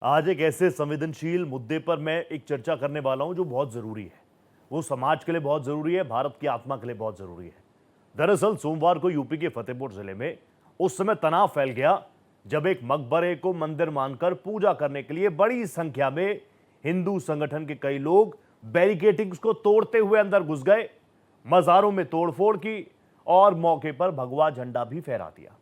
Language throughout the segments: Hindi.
आज एक ऐसे संवेदनशील मुद्दे पर मैं एक चर्चा करने वाला हूं जो बहुत जरूरी है। वो समाज के लिए बहुत जरूरी है, भारत की आत्मा के लिए बहुत जरूरी है। दरअसल सोमवार को यूपी के फतेहपुर जिले में उस समय तनाव फैल गया जब एक मकबरे को मंदिर मानकर पूजा करने के लिए बड़ी संख्या में हिंदू संगठन के कई लोग बैरिकेडिंग्स को तोड़ते हुए अंदर घुस गए, मजारों में तोड़फोड़ की और मौके पर भगवा झंडा भी फहरा दिया।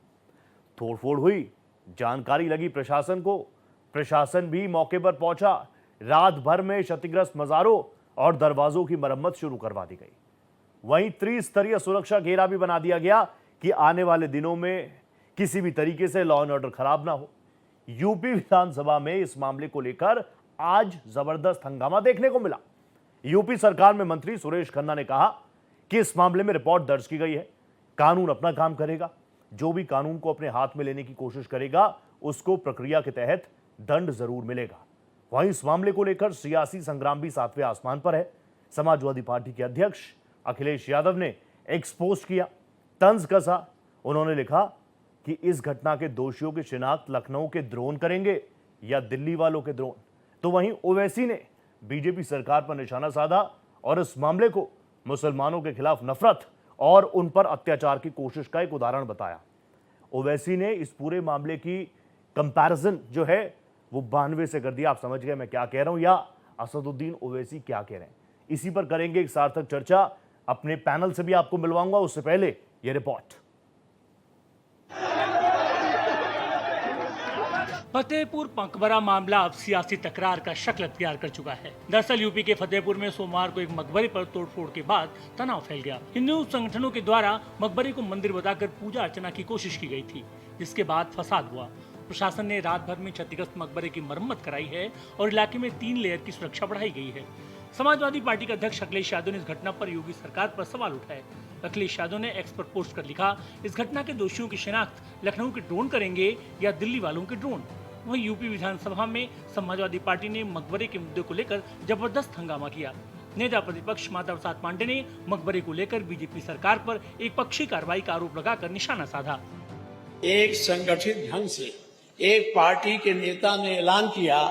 तोड़फोड़ हुई, जानकारी लगी प्रशासन को, प्रशासन भी मौके पर पहुंचा। रात भर में क्षतिग्रस्त मजारों और दरवाजों की मरम्मत शुरू करवा दी गई। वहीं त्रिस्तरीय सुरक्षा घेरा भी बना दिया गया कि आने वाले दिनों में किसी भी तरीके से लॉ एंड ऑर्डर खराब ना हो। यूपी विधानसभा में इस मामले को लेकर आज जबरदस्त हंगामा देखने को मिला। यूपी सरकार में मंत्री सुरेश खन्ना ने कहा कि इस मामले में रिपोर्ट दर्ज की गई है, कानून अपना काम करेगा, जो भी कानून को अपने हाथ में लेने की कोशिश करेगा उसको प्रक्रिया के तहत दंड जरूर मिलेगा। वहीं इस मामले को लेकर सियासी संग्राम भी सातवें आसमान पर है। समाजवादी पार्टी के अध्यक्ष अखिलेश यादव ने एक्सपोज किया, तंज कसा। उन्होंने लिखा कि इस घटना के दोषियों की शिनाख्त लखनऊ के ड्रोन करेंगे या दिल्ली वालों के ड्रोन। तो वहीं ओवैसी ने बीजेपी सरकार पर निशाना साधा और इस मामले को मुसलमानों के खिलाफ नफरत और उन पर अत्याचार की कोशिश का एक उदाहरण बताया। ओवैसी ने इस पूरे मामले की कंपैरिजन जो है वो 92 से कर दिया। आप समझ गए मैं क्या कह रहा हूं, या असदुद्दीन ओवैसी क्या कह रहे हैं। इसी पर करेंगे एक सार्थक चर्चा। अपने पैनल से भी आपको मिलवाऊंगा, उससे पहले ये रिपोर्ट। फतेहपुर मकबरा मामला अब सियासी तकरार का शक्ल अख्तियार कर चुका है। दरअसल यूपी के फतेहपुर में सोमवार को एक मकबरे पर तोड़फोड़ के बाद तनाव फैल गया। हिंदू संगठनों के द्वारा मकबरे को मंदिर बताकर पूजा अर्चना की कोशिश की गई थी, जिसके बाद फसाद हुआ। प्रशासन ने रात भर में क्षतिग्रस्त मकबरे की मरम्मत कराई है और इलाके में 3 लेयर की सुरक्षा बढ़ाई गई है। समाजवादी पार्टी के अध्यक्ष अखिलेश यादव ने इस घटना पर योगी सरकार पर सवाल उठाए। अखिलेश यादव ने एक्स पर पोस्ट कर लिखा, इस घटना के दोषियों की शिनाख्त लखनऊ के ड्रोन करेंगे या दिल्ली वालों के ड्रोन। वहीं यूपी विधानसभा में समाजवादी पार्टी ने मकबरे के मुद्दे को लेकर जबरदस्त हंगामा किया। नेता प्रतिपक्ष माता प्रसाद पांडे ने मकबरे को लेकर बीजेपी सरकार पर एक पक्षी कार्रवाई का आरोप लगाकर निशाना साधा। एक संगठित ढंग से एक पार्टी के नेता ने ऐलान किया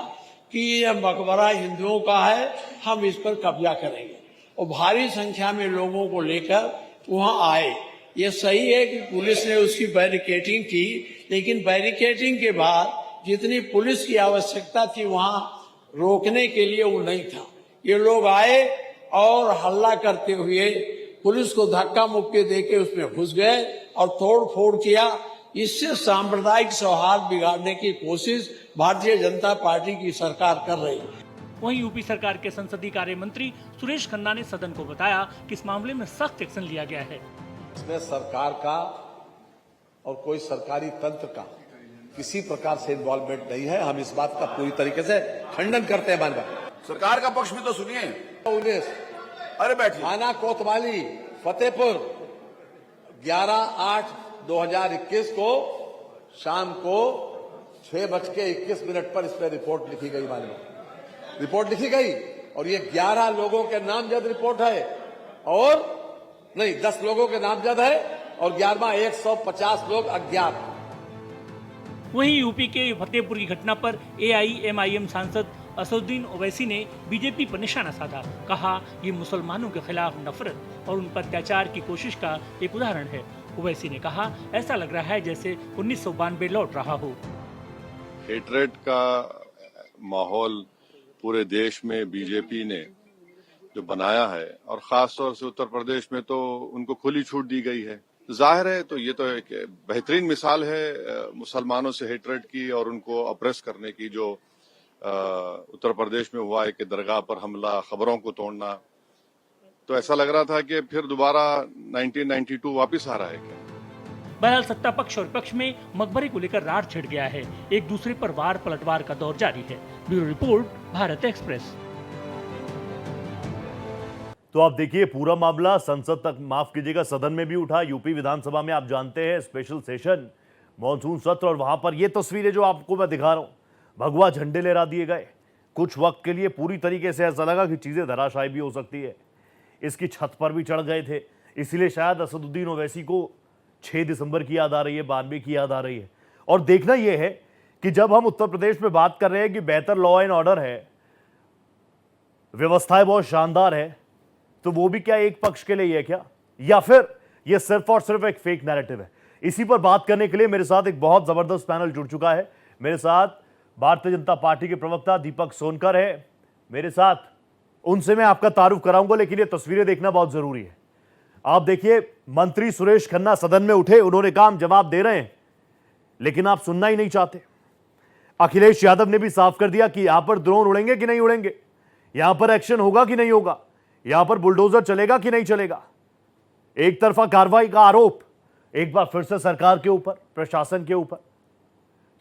कि यह मकबरा हिंदुओं का है, हम इस पर कब्जा करेंगे, और भारी संख्या में लोगों को लेकर वहां आए। ये सही है कि पुलिस ने उसकी बैरिकेडिंग की, लेकिन बैरिकेडिंग के बाद जितनी पुलिस की आवश्यकता थी वहां रोकने के लिए वो नहीं था। ये लोग आए और हल्ला करते हुए पुलिस को धक्का मुक्की देके उसमें घुस गए और तोड़ फोड़ किया। इससे सांप्रदायिक सौहार्द बिगाड़ने की कोशिश भारतीय जनता पार्टी की सरकार कर रही है। वहीं यूपी सरकार के संसदीय कार्य मंत्री सुरेश खन्ना ने सदन को बताया कि इस मामले में सख्त एक्शन लिया गया है। इसमें सरकार का और कोई सरकारी तंत्र का किसी प्रकार से इन्वॉल्वमेंट नहीं है। हम इस बात का पूरी तरीके से खंडन करते हैं। मानव सरकार का पक्ष भी तो सुनिए। अरे बैठिए। थाना कोतवाली फतेहपुर 11/8/2021 को शाम को 6:21 पर इस पर रिपोर्ट लिखी गई। मानव रिपोर्ट लिखी गई और ये 11 लोगों के नामजद रिपोर्ट है, और नहीं 10 लोगों के नामजद है और 11वां 150 लोग अज्ञात। वहीं यूपी के फतेहपुर की घटना पर AIMIM सांसद असदुद्दीन ओवैसी ने बीजेपी पर निशाना साधा। कहा, ये मुसलमानों के खिलाफ नफरत और उन पर अत्याचार की कोशिश का एक उदाहरण है। ओवैसी ने कहा, ऐसा लग रहा है जैसे 1992 लौट रहा हो। हेट्रेड का माहौल पूरे देश में बीजेपी ने जो बनाया है, और खास तौर से उत्तर प्रदेश में तो उनको खुली छूट दी गई है। जाहिर है तो ये तो एक बेहतरीन मिसाल है मुसलमानों से हेट्रेड की और उनको अप्रेस करने की, जो उत्तर प्रदेश में हुआ है कि दरगाह पर हमला, खबरों को तोड़ना। तो ऐसा लग रहा था कि फिर दोबारा 1992 वापस आ रहा है क्या। बहरहाल सत्ता पक्ष और विपक्ष में मकबरे को लेकर रार छिड़ गया है। एक दूसरे पर वार पलटवार का दौर जारी है। Bureau report, Bharat express. तो आप देखिए पूरा मामला संसद तक, माफ कीजिएगा सदन में भी उठा। यूपी विधानसभा में आप जानते हैं स्पेशल सेशन, मॉनसून सत्र, और वहां पर ये तस्वीरें जो आपको मैं दिखा रहा हूं, भगवा झंडे लहरा दिए गए। कुछ वक्त के लिए पूरी तरीके से ऐसा लगा कि चीजें धराशायी भी हो सकती है। इसकी छत पर भी चढ़ गए थे, इसलिए शायद असदुद्दीन ओवैसी को 6 दिसंबर की याद आ रही है, 92 की याद आ रही है। और देखना यह है कि जब हम उत्तर प्रदेश में बात कर रहे हैं कि बेहतर लॉ एंड ऑर्डर है, व्यवस्थाएं बहुत शानदार है, तो वो भी क्या एक पक्ष के लिए ही है क्या, या फिर ये सिर्फ और सिर्फ एक फेक नैरेटिव है? इसी पर बात करने के लिए मेरे साथ एक बहुत जबरदस्त पैनल जुड़ चुका है। मेरे साथ भारतीय जनता पार्टी के प्रवक्ता दीपक सोनकर है मेरे साथ। उनसे मैं आपका तारुफ कराऊंगा, लेकिन ये तस्वीरें देखना बहुत जरूरी है। आप देखिए, मंत्री सुरेश खन्ना सदन में उठे, उन्होंने कहा हम जवाब दे रहे हैं, लेकिन आप सुनना ही नहीं चाहते। अखिलेश यादव ने भी साफ कर दिया कि यहां पर ड्रोन उड़ेंगे कि नहीं उड़ेंगे, यहां पर एक्शन होगा कि नहीं होगा, यहां पर बुलडोजर चलेगा कि नहीं चलेगा। एक तरफा कार्रवाई का आरोप एक बार फिर से सरकार के ऊपर, प्रशासन के ऊपर।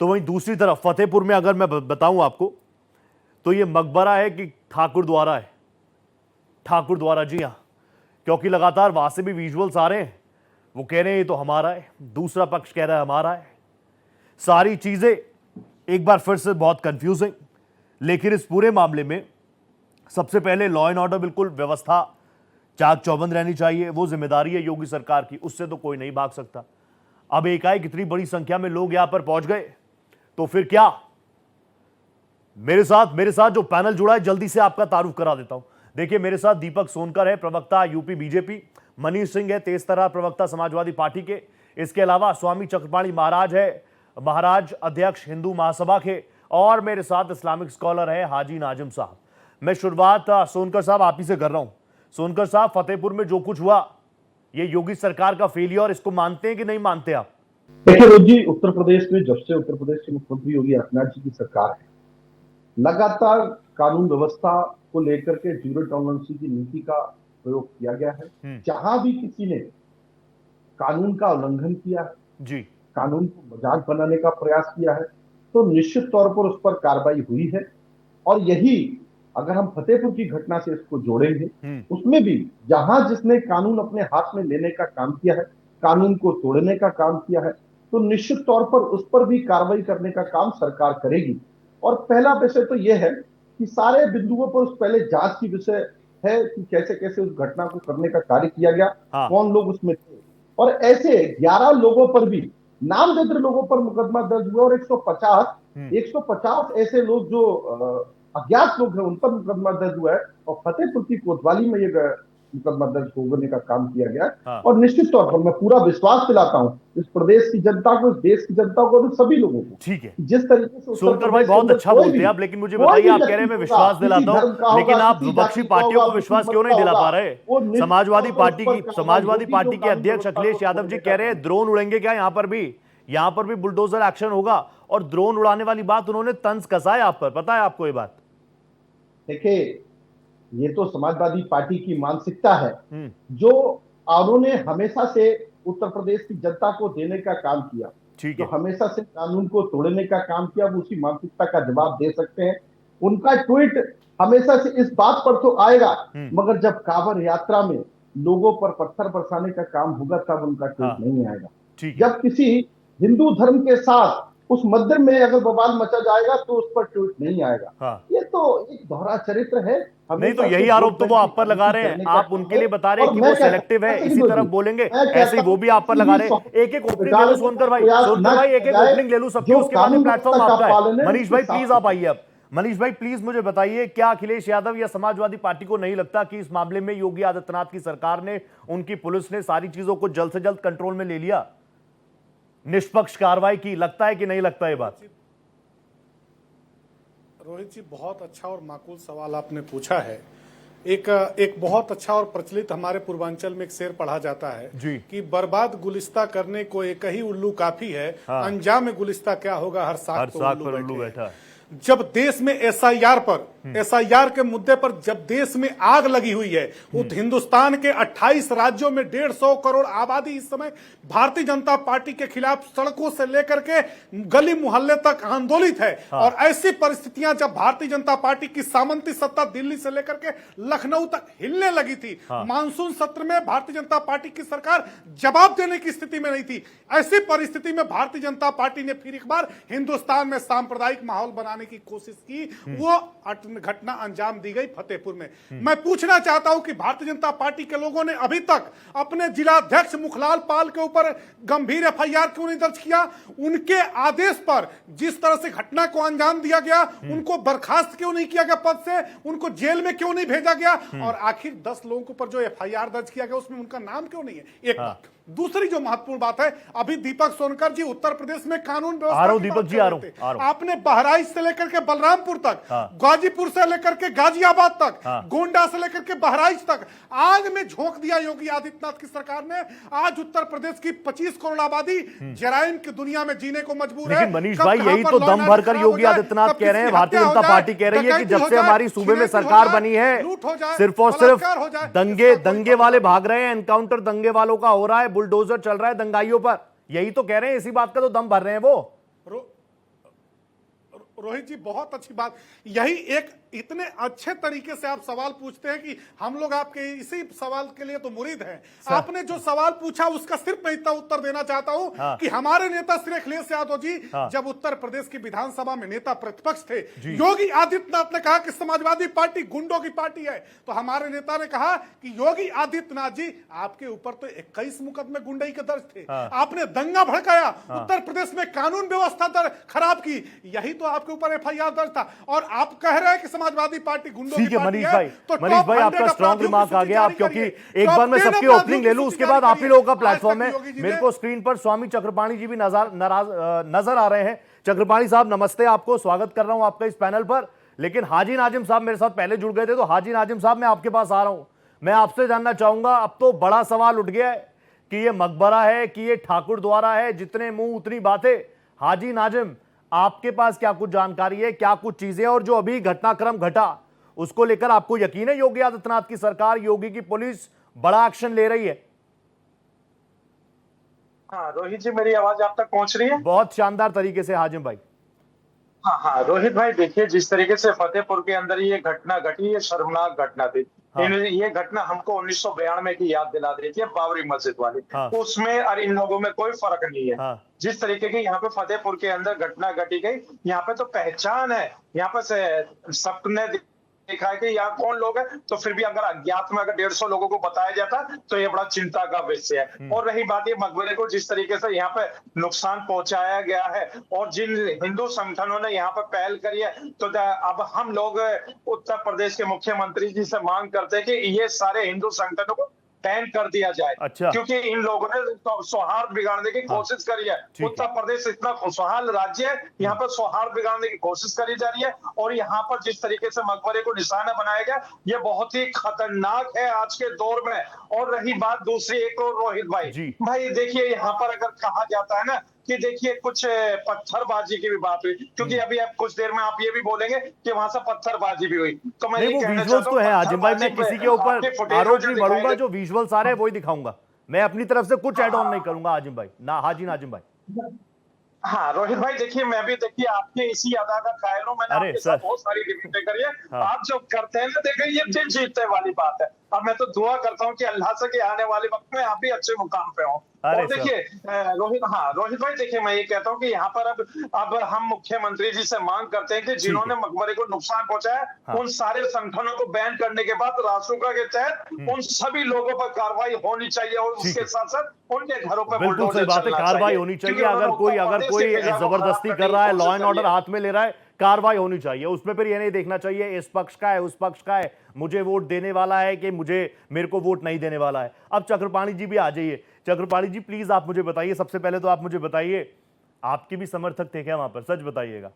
तो वहीं दूसरी तरफ फतेहपुर में अगर मैं बताऊं आपको, तो यह मकबरा है कि ठाकुर द्वारा है। ठाकुर द्वारा, जी हां, क्योंकि लगातार वहां से भी विजुअल्स आ रहे हैं। वो कह रहे हैं ये तो हमारा है, दूसरा पक्ष कह रहा है हमारा है। सारी चीजें एक बार फिर से बहुत कंफ्यूजिंग। लेकिन इस पूरे मामले में सबसे पहले लॉ एंड ऑर्डर, बिल्कुल व्यवस्था चाक चौबंद रहनी चाहिए। वो जिम्मेदारी है योगी सरकार की, उससे तो कोई नहीं भाग सकता। अब एकाएक इतनी बड़ी संख्या में लोग यहां पर पहुंच गए तो फिर क्या? मेरे साथ जो पैनल जुड़ा है, जल्दी से आपका तारुफ करा देता हूं। देखिए, मेरे साथ दीपक सोनकर है, प्रवक्ता यूपी बीजेपी। मनीष सिंह है, तेज तर्रार प्रवक्ता समाजवादी पार्टी के। इसके अलावा स्वामी चक्रपाणी महाराज है, महाराज अध्यक्ष हिंदू महासभा के। और मेरे साथ इस्लामिक स्कॉलर है हाजी नाजिम साहब। मैं शुरुआत सोनकर साहब आप ही से कर रहा हूं। सोनकर साहब, फतेहपुर में जो कुछ हुआ, ये योगी सरकार का फेलियर, इसको मानते हैं कि नहीं मानते आप? देखिए रोज जी, उत्तर प्रदेश में जब से उत्तर प्रदेश के मुख्यमंत्री योगी आदित्यनाथ जी की सरकार है, लगातार कानून व्यवस्था को लेकर के जीरो टॉलरेंस की नीति का प्रयोग किया गया है। जहां भी किसी ने कानून का उल्लंघन किया है, जी, कानून को मजाक बनाने का प्रयास किया है, तो निश्चित तौर पर उस पर कार्रवाई हुई है। और यही अगर हम फतेहपुर की घटना से इसको जोड़ेंगे, उसमें भी जहां जिसने कानून अपने हाथ में लेने का काम किया है, कानून को तोड़ने का काम किया है, तो निश्चित तौर पर उस पर भी कार्रवाई करने का काम सरकार करेगी। और पहला विषय तो यह है कि सारे बिंदुओं पर उस पहले जांच की विषय है कि कैसे कैसे उस घटना को करने का कार्य किया गया, कौन लोग उसमें थे। और ऐसे 11 लोगों पर भी, नामजद लोगों पर मुकदमा दर्ज हुआ और 150 ऐसे लोग जो अज्ञात लोग हैं उन पर मुकदमा दर्ज हुआ है। और फतेहपुर की कोतवाली में ये मुकदमा दर्ज होने का काम किया गया। और निश्चित तौर पर मैं पूरा विश्वास दिलाता हूं इस प्रदेश की जनता को, इस देश की जनता को और सभी लोगों को। ठीक है, जिस तरीके से सोनकर भाई बहुत अच्छा बोलते हैं आप, लेकिन मुझे बताइए, आप कह रहे हैं मैं विश्वास दिलाता हूं, लेकिन आप विपक्षी पार्टियों को विश्वास क्यों नहीं दिला पा रहे? समाजवादी पार्टी के अध्यक्ष अखिलेश यादव जी कह रहे हैं ड्रोन उड़ेंगे क्या? यहां पर भी बुलडोजर एक्शन होगा। और ड्रोन उड़ाने वाली बात उन्होंने तंज कसा है आप पर, पता है आपको ये बात? देखिए, ये तो समाजवादी पार्टी की मानसिकता है जो उन्होंने हमेशा से उत्तर प्रदेश की जनता को देने का काम किया, जो हमेशा से कानून को तोड़ने का काम किया, वो उसी मानसिकता का जवाब दे सकते हैं। उनका ट्वीट हमेशा से इस बात पर तो आएगा, मगर जब कांवड़ यात्रा में लोगों पर पत्थर बरसाने का काम होगा तब उनका ट्वीट नहीं आएगा। जब किसी हिंदू धर्म के साथ उस मंदिर में अगर बवाल मचा जाएगा तो उस पर ट्वीट नहीं आएगा। ये तो एक दोहरा चरित्र है। नहीं तो यही आरोप तो वो आप पर लगा रहे हैं, आप उनके लिए बता रहे हैं कि वो सिलेक्टिव है, इसी तरफ बोलेंगे, ऐसे ही वो भी आप पर लगा रहे हैं। एक ओपनिंग ले लो सोनकर भाई, एक ओपनिंग ले लो सबकी, उसके बाद प्लेटफॉर्म आपका है। मनीष भाई प्लीज आप आइए अब। मनीष भाई प्लीज मुझे बताइए, क्या अखिलेश यादव या समाजवादी पार्टी को नहीं लगता कि इस मामले में योगी आदित्यनाथ की सरकार ने, उनकी पुलिस ने सारी चीजों को जल्द से जल्द कंट्रोल में ले लिया, निष्पक्ष कार्रवाई की? लगता है कि नहीं लगता ये बात? रोहित जी, बहुत अच्छा और माकूल सवाल आपने पूछा है। एक बहुत अच्छा और प्रचलित हमारे पूर्वांचल में एक शेर पढ़ा जाता है कि बर्बाद गुलिस्ता करने को एक ही उल्लू काफी है, अंजाम गुलिस्ता क्या होगा, हर साग पर उल्लू बैठा है। जब देश में एसआईआर के मुद्दे पर जब देश में आग लगी हुई है, हिंदुस्तान के 28 राज्यों में 150 करोड़ आबादी इस समय भारतीय जनता पार्टी के खिलाफ सड़कों से लेकर के गली मोहल्ले तक आंदोलित है। और ऐसी परिस्थितियां जब भारतीय जनता पार्टी की सामंती सत्ता दिल्ली से लेकर के लखनऊ तक हिलने लगी थी, मानसून सत्र में भारतीय जनता पार्टी की सरकार जवाब देने की स्थिति में नहीं थी। ऐसी परिस्थिति में भारतीय जनता पार्टी ने फिर एक बार हिंदुस्तान में सांप्रदायिक माहौल बनाने की कोशिश की। वो घटना अंजाम दी गई फतेहपुर में। मैं पूछना चाहता हूं कि भारतीय जनता पार्टी के लोगों ने अभी तक अपने जिलाध्यक्ष मुखलाल पाल के ऊपर गंभीर एफआईआर क्यों नहीं दर्ज किया? उनके आदेश पर जिस तरह से घटना को अंजाम दिया गया, उनको बर्खास्त क्यों नहीं किया गया पद से? उनको जेल में क्यों नहीं भेजा गया? और आखिर 10 लोगों के ऊपर जो एफआईआर दर्ज किया गया उसमें उनका नाम क्यों नहीं है? एक बात। दूसरी जो महत्वपूर्ण बात है, अभी दीपक सोनकर जी उत्तर प्रदेश में कानून व्यवस्था की बात कर रहे थे। आपने बहराइच से लेकर के बलरामपुर तक, गाजीपुर से लेकर के गाजियाबाद तक, गोंडा से लेकर के बहराइच तक आग में झोंक दिया योगी आदित्यनाथ की सरकार ने। आज उत्तर प्रदेश की 25 करोड़ आबादी जराइम की दुनिया में जीने को मजबूर है। लेकिन मनीष भाई, यही तो दम भरकर योगी आदित्यनाथ कह रहे हैं, भारतीय जनता पार्टी कह रही है कि जब से हमारी सूबे में सरकार बनी है, सिर्फ और सिर्फ दंगे वाले भाग रहे हैं, एनकाउंटर दंगे वालों का हो रहा है, बुलडोजर चल रहा है दंगाइयों पर। यही तो कह रहे हैं, इसी बात का तो दम भर रहे हैं वो। रोहित जी, बहुत अच्छी बात। यही एक इतने अच्छे तरीके से आप सवाल पूछते हैं कि हम लोग आपके इसी सवाल के लिए तो मुरीद हैं। आपने जो सवाल पूछा उसका सिर्फ मैं इतना उत्तर देना चाहता हूं कि हमारे नेता श्री अखिलेश यादव जी जब उत्तर प्रदेश की विधानसभा में नेता प्रतिपक्ष थे, योगी आदित्यनाथ ने कहा कि समाजवादी पार्टी गुंडों की पार्टी है, तो हमारे नेता ने कहा कि योगी आदित्यनाथ जी आपके ऊपर तो 21 मुकदमे गुंडई के दर्ज थे, आपने दंगा भड़काया, उत्तर प्रदेश में कानून व्यवस्था खराब की, यही तो आपके ऊपर एफआईआर दर्ज था। और आप कह रहे हैं कि समाजवादी पार्टी गुंडों की पार्टी है। मनीष भाई आपका स्ट्रॉन्ग रिमार्क आ गया। आप क्योंकि एक बार मैं सबकी ओपनिंग ले लूं, उसके बाद आप ही लोगों का प्लेटफॉर्म है। मेरे को स्क्रीन पर स्वामी चक्रपाणी जी भी नजर आ रहे हैं। चक्रपाणी साहब नमस्ते, आपको स्वागत कर रहा हूं आपका इस पैनल पर। लेकिन हाजी नाजिम साहब मेरे साथ पहले जुड़ गए थे, तो हाजी नाजिम साहब मैं आपके पास आ रहा हूं। मैं आपसे जानना चाहूंगा, अब तो बड़ा सवाल उठ गया है कि ये मकबरा है कि ये ठाकुर द्वारा है, जितने मुंह उतनी बातें। हाजी नाजिम, आपके पास क्या कुछ जानकारी है, क्या कुछ चीजें, और जो अभी घटनाक्रम घटा उसको लेकर आपको यकीन है योगी आदित्यनाथ की सरकार, योगी की पुलिस बड़ा एक्शन ले रही है? हाँ रोहित जी, मेरी आवाज आप तक पहुंच रही है? बहुत शानदार तरीके से हाजिम भाई। हाँ रोहित भाई, देखिए जिस तरीके से फतेहपुर के अंदर ये घटना घटी, ये शर्मनाक घटना थी। ये घटना हमको 1992 की याद दिला देती है, बाबरी मस्जिद वाली। उसमें और इन लोगों में कोई फर्क नहीं है। जिस तरीके की यहाँ पे फतेहपुर के अंदर घटना घटी गई, यहाँ पे तो पहचान है, यहाँ पे से सबने देखा है कि यहाँ कौन लोग हैं, तो फिर भी अगर अज्ञात में अगर 150 लोगों को बताया जाता तो ये बड़ा चिंता का विषय है। और रही बात ये मकबरे को जिस तरीके से यहाँ पे नुकसान पहुंचाया गया है, और जिन हिंदू संगठनों ने यहाँ पे पहल करी है, तो अब हम लोग उत्तर प्रदेश के मुख्यमंत्री जी से मांग करते हैं कि ये सारे हिंदू संगठनों को बैन कर दिया जाए। अच्छा। क्योंकि इन लोगों ने सौहार्द बिगाड़ने की कोशिश करी है। उत्तर प्रदेश इतना खुशहाल राज्य है, यहाँ पर सौहार्द बिगाड़ने की कोशिश करी जा रही है, और यहाँ पर जिस तरीके से मकबरे को निशाना बनाया गया, ये बहुत ही खतरनाक है आज के दौर में। और रही बात दूसरी एक और रोहित भाई देखिए, यहाँ पर अगर कहा जाता है ना कि देखिए कुछ पत्थरबाजी की भी बात हुई, क्योंकि अभी आप कुछ देर में आप ये भी बोलेंगे कि वहां से पत्थरबाजी भी हुई, तो मैं वो विजुअल्स तो है हाजिम भाई, मैं किसी के ऊपर आरोप नहीं बढ़ूंगा, जो विजुअल्स आ रहे हैं वही दिखाऊंगा, मैं अपनी तरफ से कुछ ऐड ऑन नहीं करूंगा हाजिम भाई ना। हाजी नाजिम भाई। हाँ रोहित भाई, देखिए मैं भी देखिए आपके इसी अदा का कायल हूं, मैंने आपके साथ बहुत सारी डिबेटें करी है। आप जो करते हैं ना, देखिए ये दिल जीतने वाली बात है। अब मैं तो दुआ करता हूँ कि अल्लाह से कि आने वाले वक्त में आप भी अच्छे मुकाम पे हो। और देखिए रोहित भाई, देखिए मैं ये कहता हूँ कि यहाँ पर अब हम मुख्यमंत्री जी से मांग करते हैं कि जिन्होंने मकबरे को नुकसान पहुंचाया, उन सारे संगठनों को बैन करने के बाद रासुका के तहत उन सभी लोगों पर कार्रवाई होनी चाहिए, और उसके साथ साथ उनके घरों पर बिल्कुल सही बात है, कार्रवाई होनी चाहिए। अगर कोई जबरदस्ती कर रहा है, लॉ एंड ऑर्डर हाथ में ले रहा है, कार्रवाई होनी चाहिए उसमें। फिर ये नहीं देखना चाहिए इस पक्ष का है उस पक्ष का है, मुझे वोट देने वाला है कि मेरे को वोट नहीं देने वाला है। अब चक्रपाणी जी भी आ जाइए। चक्रपाणी जी प्लीज आप मुझे बताइए, सबसे पहले तो आप मुझे बताइए, आपके भी समर्थक थे क्या वहां पर, सच बताइएगा।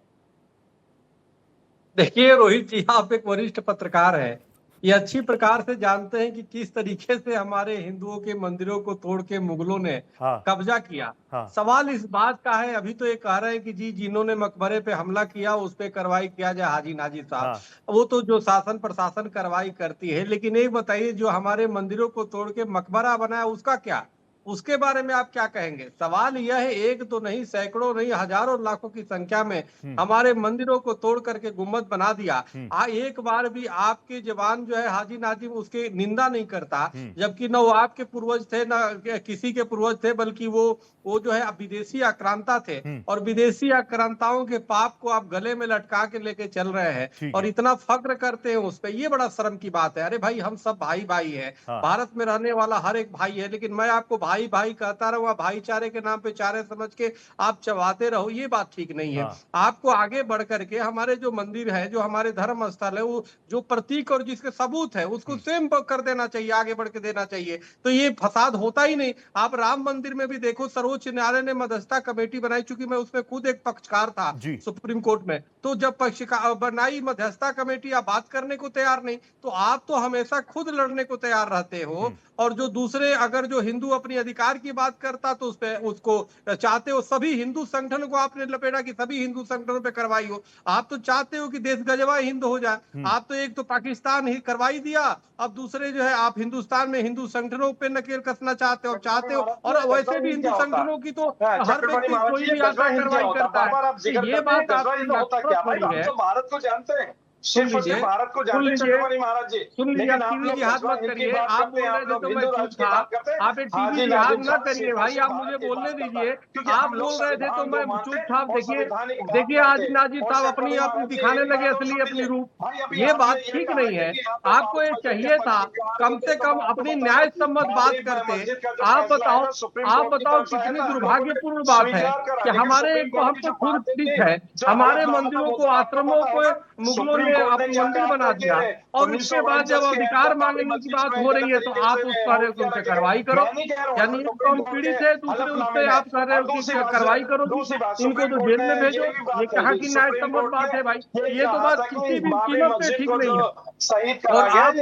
देखिए रोहित जी, आप एक वरिष्ठ पत्रकार हैं, ये अच्छी प्रकार से जानते हैं कि किस तरीके से हमारे हिंदुओं के मंदिरों को तोड़ के मुगलों ने कब्जा किया। सवाल इस बात का है, अभी तो ये कह रहे हैं कि जी जिन्होंने मकबरे पे हमला किया उस पे कार्रवाई किया जाए हाजी नाजिर साहब, वो तो जो शासन प्रशासन कार्रवाई करती है। लेकिन एक बताइए, जो हमारे मंदिरों को तोड़ के मकबरा बनाया उसका क्या? उसके बारे में आप क्या कहेंगे? सवाल यह है, एक तो नहीं, सैकड़ों नहीं, हजारों लाखों की संख्या में हमारे मंदिरों को तोड़ करके गुम्बद बना दिया। एक बार भी आपके जवान जो है हाजी नाजिम उसकी निंदा नहीं करता, जबकि न वो आपके पूर्वज थे न किसी के पूर्वज थे, बल्कि वो जो है विदेशी आक्रांता थे, और विदेशी आक्रांताओं के पाप को आप गले में लटका के लेके चल रहे हैं और इतना फक्र करते हैं उस पे। ये बड़ा शर्म की बात है। अरे भाई, हम सब भाई भाई हैं, भारत में रहने वाला हर एक भाई है, लेकिन मैं आपको भाई भाई कहता रहूंगा, भाईचारे के नाम पे चारे समझ के आप चबाते रहो, ये बात ठीक नहीं है। आपको आगे बढ़ करके हमारे जो मंदिर है, जो हमारे धर्म स्थल है, वो जो प्रतीक और जिसके सबूत है उसको सेम कर देना चाहिए, आगे बढ़ के देना चाहिए, तो ये फसाद होता ही नहीं। आप राम मंदिर में भी देखो, सर्वोच्च न्यायालय ने मध्यस्थता कमेटी बनाई, चूंकि मैं उसमें खुद एक पक्षकार था सुप्रीम कोर्ट में, तो जब पक्षकार बनाई मध्यस्थता कमेटी, आप बात करने को तैयार नहीं, तो आप तो हमेशा खुद लड़ने को तैयार रहते हो, और जो दूसरे अगर जो हिंदू अपनी अधिकार की बात करता तो उसको चाहते हो, सभी हिंदू संगठन को आपने लपेटा कि सभी हिंदू संगठनों पे कार्रवाई हो। आप तो चाहते हो कि देश गजवा हिंद हो जाए। आप तो एक तो पाकिस्तान ही करवाई दिया, अब दूसरे जो है आप हिंदुस्तान में हिंदू संगठनों पे नकेल कसना चाहते हो, और वैसे भी हिंदू संगठनों की तो हर व्यक्ति कोई भी आशा कार्रवाई करता है। ये बात आपकी है, भारत को जानते हैं, सिर्फ भारत को जानते हैं चक्रवर्ती महाराज जी। सुन लीजिए, आप टीवी लिहाज मत करिए। आप बोल रहे थे तो मैं चुप था, आप टीवी लिहाज न करिए भाई, आप मुझे बोलने दीजिए। आप बोल रहे थे तो मैं चुप था। देखिए आज नाजिर साहब अपनी आप दिखाने लगे असली अपनी रूप, ये बात ठीक नहीं है। आपको ये चाहिए था कम से कम अपनी न्याय सम्मत बात करते। आप बताओ कितनी दुर्भाग्यपूर्ण बात है कि हमारे हमको खुद ठीक है, हमारे मंदिरों को, आश्रमों को मुगलों ने अपना मंदिर बना दिया, और उसके बाद जब अधिकार मांगने की बात हो रही है तो आप उस पर उनसे कार्रवाई करो। यानी हम पीड़ित है, दूसरे उस पर आप कह रहे हो कि कार्रवाई करो, इनको तो जेल में भेजो। ये कहाँ की न्याय सम्मत बात है भाई? ये तो बात किसी भी कीमत पे ठीक नहीं है। और आप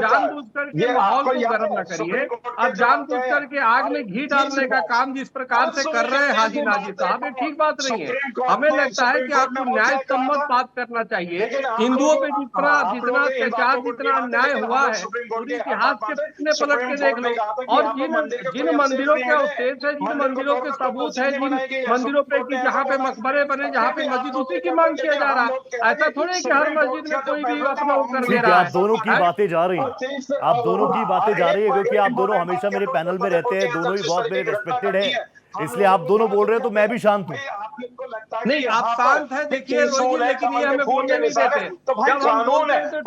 जानबूझ करके माहौल को गर्म न करिए। आप जानबूझ करके आग में घी डालने का काम जिस प्रकार से कर रहे हैं हाजी नाजिर साहब, ये ठीक बात नहीं है। हमें लगता है कि आपको न्याय सम्मत बात करना चाहिए। हिंदुओं पे जितना अत्याचार, जितना अन्याय हुआ है, पूरे इतिहास के पिछले पलट के देख लो, और जिन मंदिरों के अवशेष है, जिन मंदिरों के सबूत है, जिन मंदिरों पे कि जहाँ पे मकबरे बने, जहाँ पे मस्जिद, उसी की मांग किया जा रहा है। ऐसा थोड़ी कि हर मस्जिद में कोई भी अपना वो कर ले रहा है। आप दोनों की बातें जा रही हैं, आप दोनों की बातें जा रही है, क्योंकि आप दोनों हमेशा मेरे पैनल में रहते हैं, दोनों ही बहुत मेरे रिस्पेक्टेड है, इसलिए आप दोनों बोल रहे हैं तो मैं भी शांत हूँ। नहीं, आप शांत है, देखिए, लेकिन ये हमें बोलने नहीं देते। जब हम बोल रहे हैं तो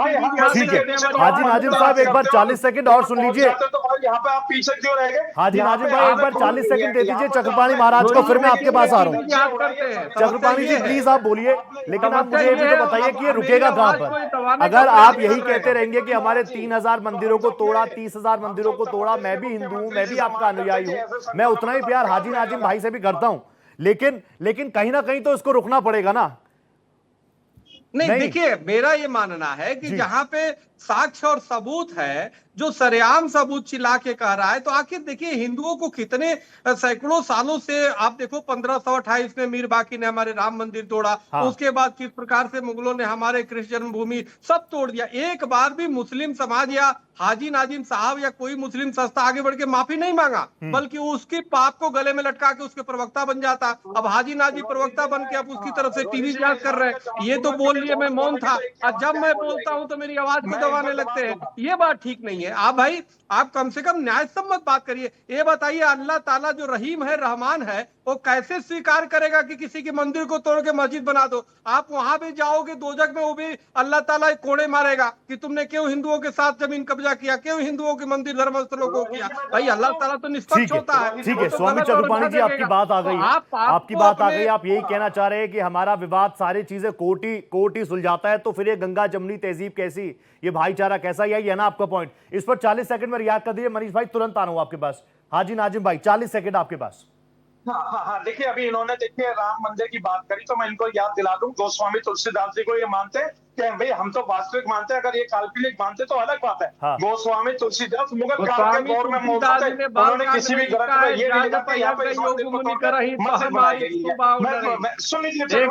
ठीक है। हाजी नाजिम साहब एक बार 40 सेकंड और सुन लीजिए। यहाँ पे आप पीछे क्यों रह गए? हाजी नाजिम भाई एक बार 40 सेकंड दे दीजिए चक्रपाणी महाराज को, फिर मैं आपके पास आ रहा हूँ। चक्रपाणी जी प्लीज आप बोलिए, लेकिन आप मुझे ये भी तो बताइए कि ये रुकेगा कहाँ पर? अगर आप यही कहते रहेंगे कि हमारे 3000 मंदिरों को तोड़ा, 30,000 मंदिरों को तोड़ा, मैं भी हिंदू हूँ, मैं भी आपका अनुयायी हूँ, मैं उतना ही प्यार हाजी नाजिम भाई से भी करता हूँ, लेकिन कहीं ना कहीं तो इसको रुकना पड़ेगा ना। नहीं, देखिए, मेरा ये मानना है कि जहां पे साक्ष्य और सबूत है, जो सरेआम सबूत चिल्ला के कह रहा है, तो आखिर देखिए हिंदुओं को कितने सैकड़ों सालों से, आप देखो 1528 में मीर बाकी ने हमारे राम मंदिर तोड़ा, उसके बाद किस प्रकार से मुगलों ने हमारे कृष्ण जन्मभूमि सब तोड़ दिया। एक बार भी मुस्लिम समाज या हाजी नाजिम साहब या कोई मुस्लिम संस्था आगे बढ़ के माफी नहीं मांगा, बल्कि उसकी पाप को गले में लटका के उसके प्रवक्ता बन जाता। अब हाजी नाजिम प्रवक्ता बन के अब उसकी तरफ से टीवी जांच कर रहे हैं। ये तो बोल लिए मैं मौन था, और जब मैं बोलता हूं तो मेरी आवाज को दबाने लगते हैं। ये बात ठीक नहीं है। आप भाई, आप कम से कम न्याय सम्मत बात करिए। ये बताइए, अल्लाह ताला जो रहीम है, रहमान है, वो कैसे स्वीकार करेगा कि किसी के मंदिर को तोड़ के मस्जिद बना दो? आप वहां भी जाओगे दोजख में, वो भी अल्लाह ताला कोड़े मारेगा कि तुमने क्यों हिंदुओं के साथ जमीन कब्जा किया, क्यों हिंदुओं के मंदिर धर्म स्थलों को किया। भाई अल्लाह ताला तो निष्पक्ष होता है। ठीक है स्वामी चक्रपाणी जी, आपकी बात आ गई, आपकी बात आ गई। आप यही कहना चाह रहे हैं कि हमारा विवाद, सारी चीजें कोर्ट ही सुलझाता है, तो फिर ये गंगा जमनी तहजीब कैसी, ये भाईचारा कैसा, यही है ना आपका पॉइंट? इस पर 40 सेकंड में रिएक्ट कर दीजिए। मनीष भाई तुरंत आ रहा हूं आपके पास। हाजी नाजिम भाई 40 सेकंड आपके पास। हाँ, देखिए, अभी इन्होंने देखिए राम मंदिर की बात करी, तो मैं इनको याद दिला दूं, गोस्वामी तुलसीदास जी को ये मानते हैं भाई हम तो वास्तविक मानते हैं, अगर ये काल्पनिक मानते तो अलग बात है। हाँ। गोस्वामी तुलसीदास मुगल काल के दौर में मौजूद थे, उन्होंने किसी भी ग्रंथ में ये नहीं लिखा कि यहाँ पे इस मंदिर को तोड़ के मस्जिद बनाई गई है। सुन लीजिए, जब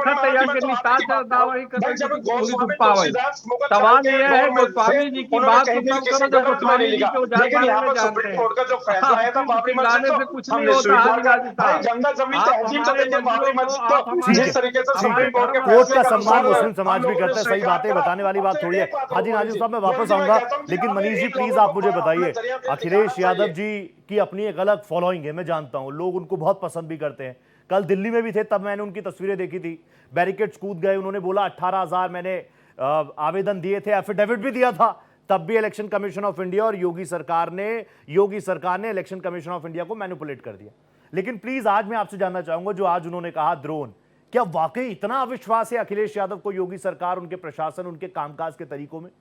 गोस्वामी तुलसीदास मुगल काल के दौर में थे, उन्होंने कहीं भी किसी ग्रंथ में नहीं लिखा, लेकिन यहाँ पर सुप्रीम कोर्ट का जो फैसला आया था बाबरी मस्जिद को हमने स्वीकार कर, गंगा जमीन तहजीब तो देखिए बाबरी मस्जिद को जिस तरीके से सुप्रीम कोर्ट के कोर्ट का सम्मान मुस्लिम समाज भी करता है, सही बातें बताने वाली बात थोड़ी है। हाजी नाजिम साहब मैं वापस आऊंगा, लेकिन मनीष जी प्लीज आप मुझे बताइए, अखिलेश यादव जी की अपनी एक अलग फॉलोइंग है, मैं जानता हूं, लोग उनको बहुत पसंद भी करते हैं। कल दिल्ली में भी थे, तब मैंने उनकी तस्वीरें देखी थी, बैरिकेड्स कूद गए, उन्होंने बोला 18,000 मैंने आवेदन दिए थे, एफिडेविट भी दिया था, तब भी इलेक्शन कमीशन ऑफ इंडिया और योगी सरकार ने इलेक्शन कमीशन ऑफ इंडिया को मैनिपुलेट कर दिया। लेकिन प्लीज आज मैं आपसे जानना चाहूंगा, जो आज उन्होंने कहा ड्रोन, क्या वाकई इतना अविश्वास है अखिलेश यादव को योगी सरकार, उनके प्रशासन, उनके कामकाज के तरीकों में,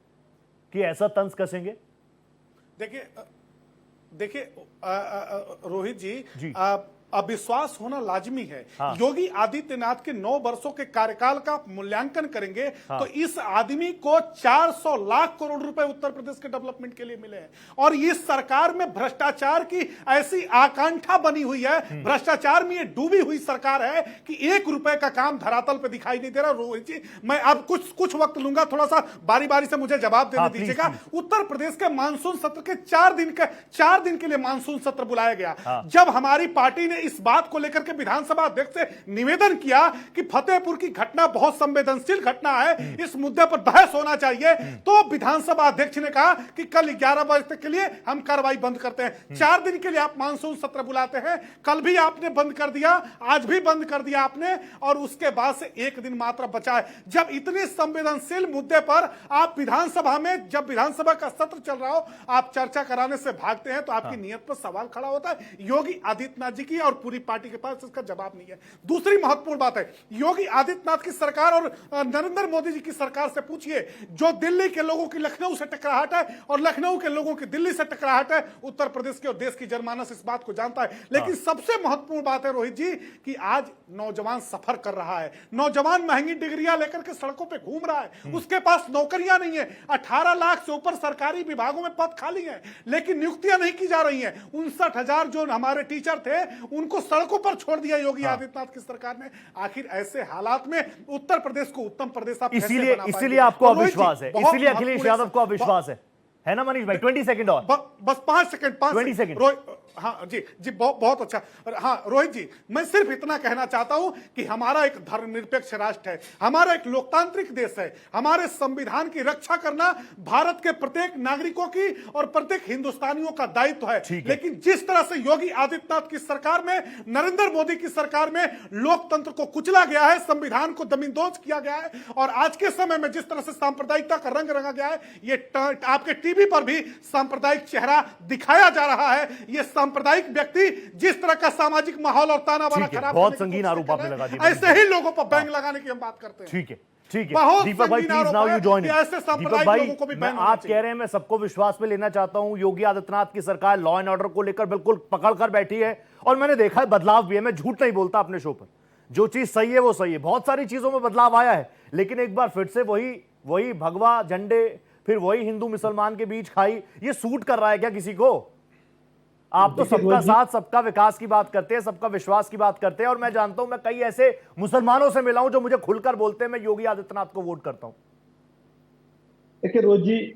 कि ऐसा तंज कसेंगे? देखिए रोहित जी, अविश्वास होना लाजमी है। हाँ। योगी आदित्यनाथ के 9 वर्षों के कार्यकाल का मूल्यांकन करेंगे। हाँ। तो इस आदमी को 400 लाख करोड़ रुपए उत्तर प्रदेश के डेवलपमेंट के लिए मिले हैं, और इस सरकार में भ्रष्टाचार की ऐसी आकांक्षा बनी हुई है, भ्रष्टाचार में ये डूबी हुई सरकार है कि 1 रुपए का काम धरातल पे दिखाई नहीं दे रहा। रोहित जी, मैं अब कुछ वक्त लूंगा, थोड़ा सा बारी बारी से मुझे जवाब देने दीजिएगा। उत्तर प्रदेश के मानसून सत्र के 4 दिन के लिए मानसून सत्र बुलाया गया। हाँ। जब हमारी पार्टी ने इस बात को लेकर के विधानसभा अध्यक्ष से निवेदन किया कि फतेहपुर की घटना बहुत संवेदनशील घटना है, इस मुद्दे पर बहस होना चाहिए, तो विधानसभा अध्यक्ष ने कहा कि कल 11 बजे तक के लिए हम कार्रवाई बंद करते हैं। 4 दिन के लिए आप मानसून सत्र बुलाते हैं, कल भी आपने बंद कर दिया, आज भी बंद कर दिया आपने, और उसके बाद से 1 दिन मात्र बचा है। जब इतने संवेदनशील मुद्दे पर आप विधानसभा में, जब विधानसभा का सत्र चल रहा हो, आप चर्चा कराने से भागते हैं, तो आपकी नीयत पर सवाल खड़ा होता है। योगी आदित्यनाथ जी की और पूरी पार्टी के पास इसका जवाब नहीं है। दूसरी महत्वपूर्ण बात है, योगी आदित्यनाथ की सरकार और नरेंद्र मोदी जी की सरकार से पूछिए, जो दिल्ली के लोगों की लखनऊ से टकराहट है और लखनऊ के लोगों की दिल्ली से टकराहट है, उत्तर प्रदेश के और देश की जनमानस इस बात को जानता है। लेकिन सबसे महत्वपूर्ण बात है रोहित जी कि आज नौजवान सफर कर रहा है, नौजवान महंगी डिग्रियां लेकर के सड़कों पर घूम रहा है, उसके पास नौकरियां नहीं है। 18 लाख से ऊपर सरकारी विभागों में पद खाली है, लेकिन नियुक्तियां नहीं की जा रही हैं। 59,000 जो हमारे टीचर थे, उनको सड़कों पर छोड़ दिया योगी आदित्यनाथ की सरकार ने। आखिर ऐसे हालात में उत्तर प्रदेश को उत्तम प्रदेश आप इसीलिए आपको अविश्वास है, इसीलिए अखिलेश यादव को अविश्वास है ना मनीष भाई? 20 सेकंड और बस 5 सेकंड। हाँ जी बहुत अच्छा। हाँ रोहित जी, मैं सिर्फ इतना कहना चाहता हूं कि हमारा एक धर्मनिरपेक्ष राष्ट्र है, हमारा एक लोकतांत्रिक देश है, हमारे संविधान की रक्षा करना भारत के प्रत्येक नागरिकों की और प्रत्येक हिंदुस्तानियों का दायित्व है। लेकिन जिस तरह से योगी आदित्यनाथ की सरकार में, नरेंद्र मोदी की सरकार में लोकतंत्र को कुचला गया है, संविधान को दमिनदोज किया गया है, और आज के समय में जिस तरह से सांप्रदायिकता का रंग रंगा गया है, ये आपके टीवी पर भी सांप्रदायिक चेहरा दिखाया जा रहा है। ये सांप्रदायिक व्यक्ति जिस तरह का सामाजिक माहौल और ताना बाना खराब, बहुत संगीन आरोप आपने लगा दिया, ऐसे ही लोगों पर बैंग लगाने की हम बात करते हैं। ठीक है दीपक भाई, प्लीज नाउ यू जॉइन। दीपक भाई, आप कह रहे हैं मैं सबको विश्वास में लेना चाहता हूं, योगी आदित्यनाथ की सरकार लॉ एंड ऑर्डर को लेकर बिल्कुल पकड़ कर बैठी है, और मैंने देखा है बदलाव भी है, मैं झूठ नहीं बोलता अपने शो पर, जो चीज सही है वो सही है, बहुत सारी चीजों में बदलाव आया है, लेकिन एक बार फिर से वही भगवा झंडे, फिर वही हिंदू मुसलमान के बीच खाई, ये सूट कर रहा है क्या किसी को? आप तो सबका साथ, सबका विकास की बात करते हैं, सबका विश्वास की बात करते हैं, और मैं जानता हूं, मैं कई ऐसे मुसलमानों से मिला हूं जो मुझे खुलकर बोलते हैं मैं योगी आदित्यनाथ को वोट करता हूं। देखिए रोहित जी,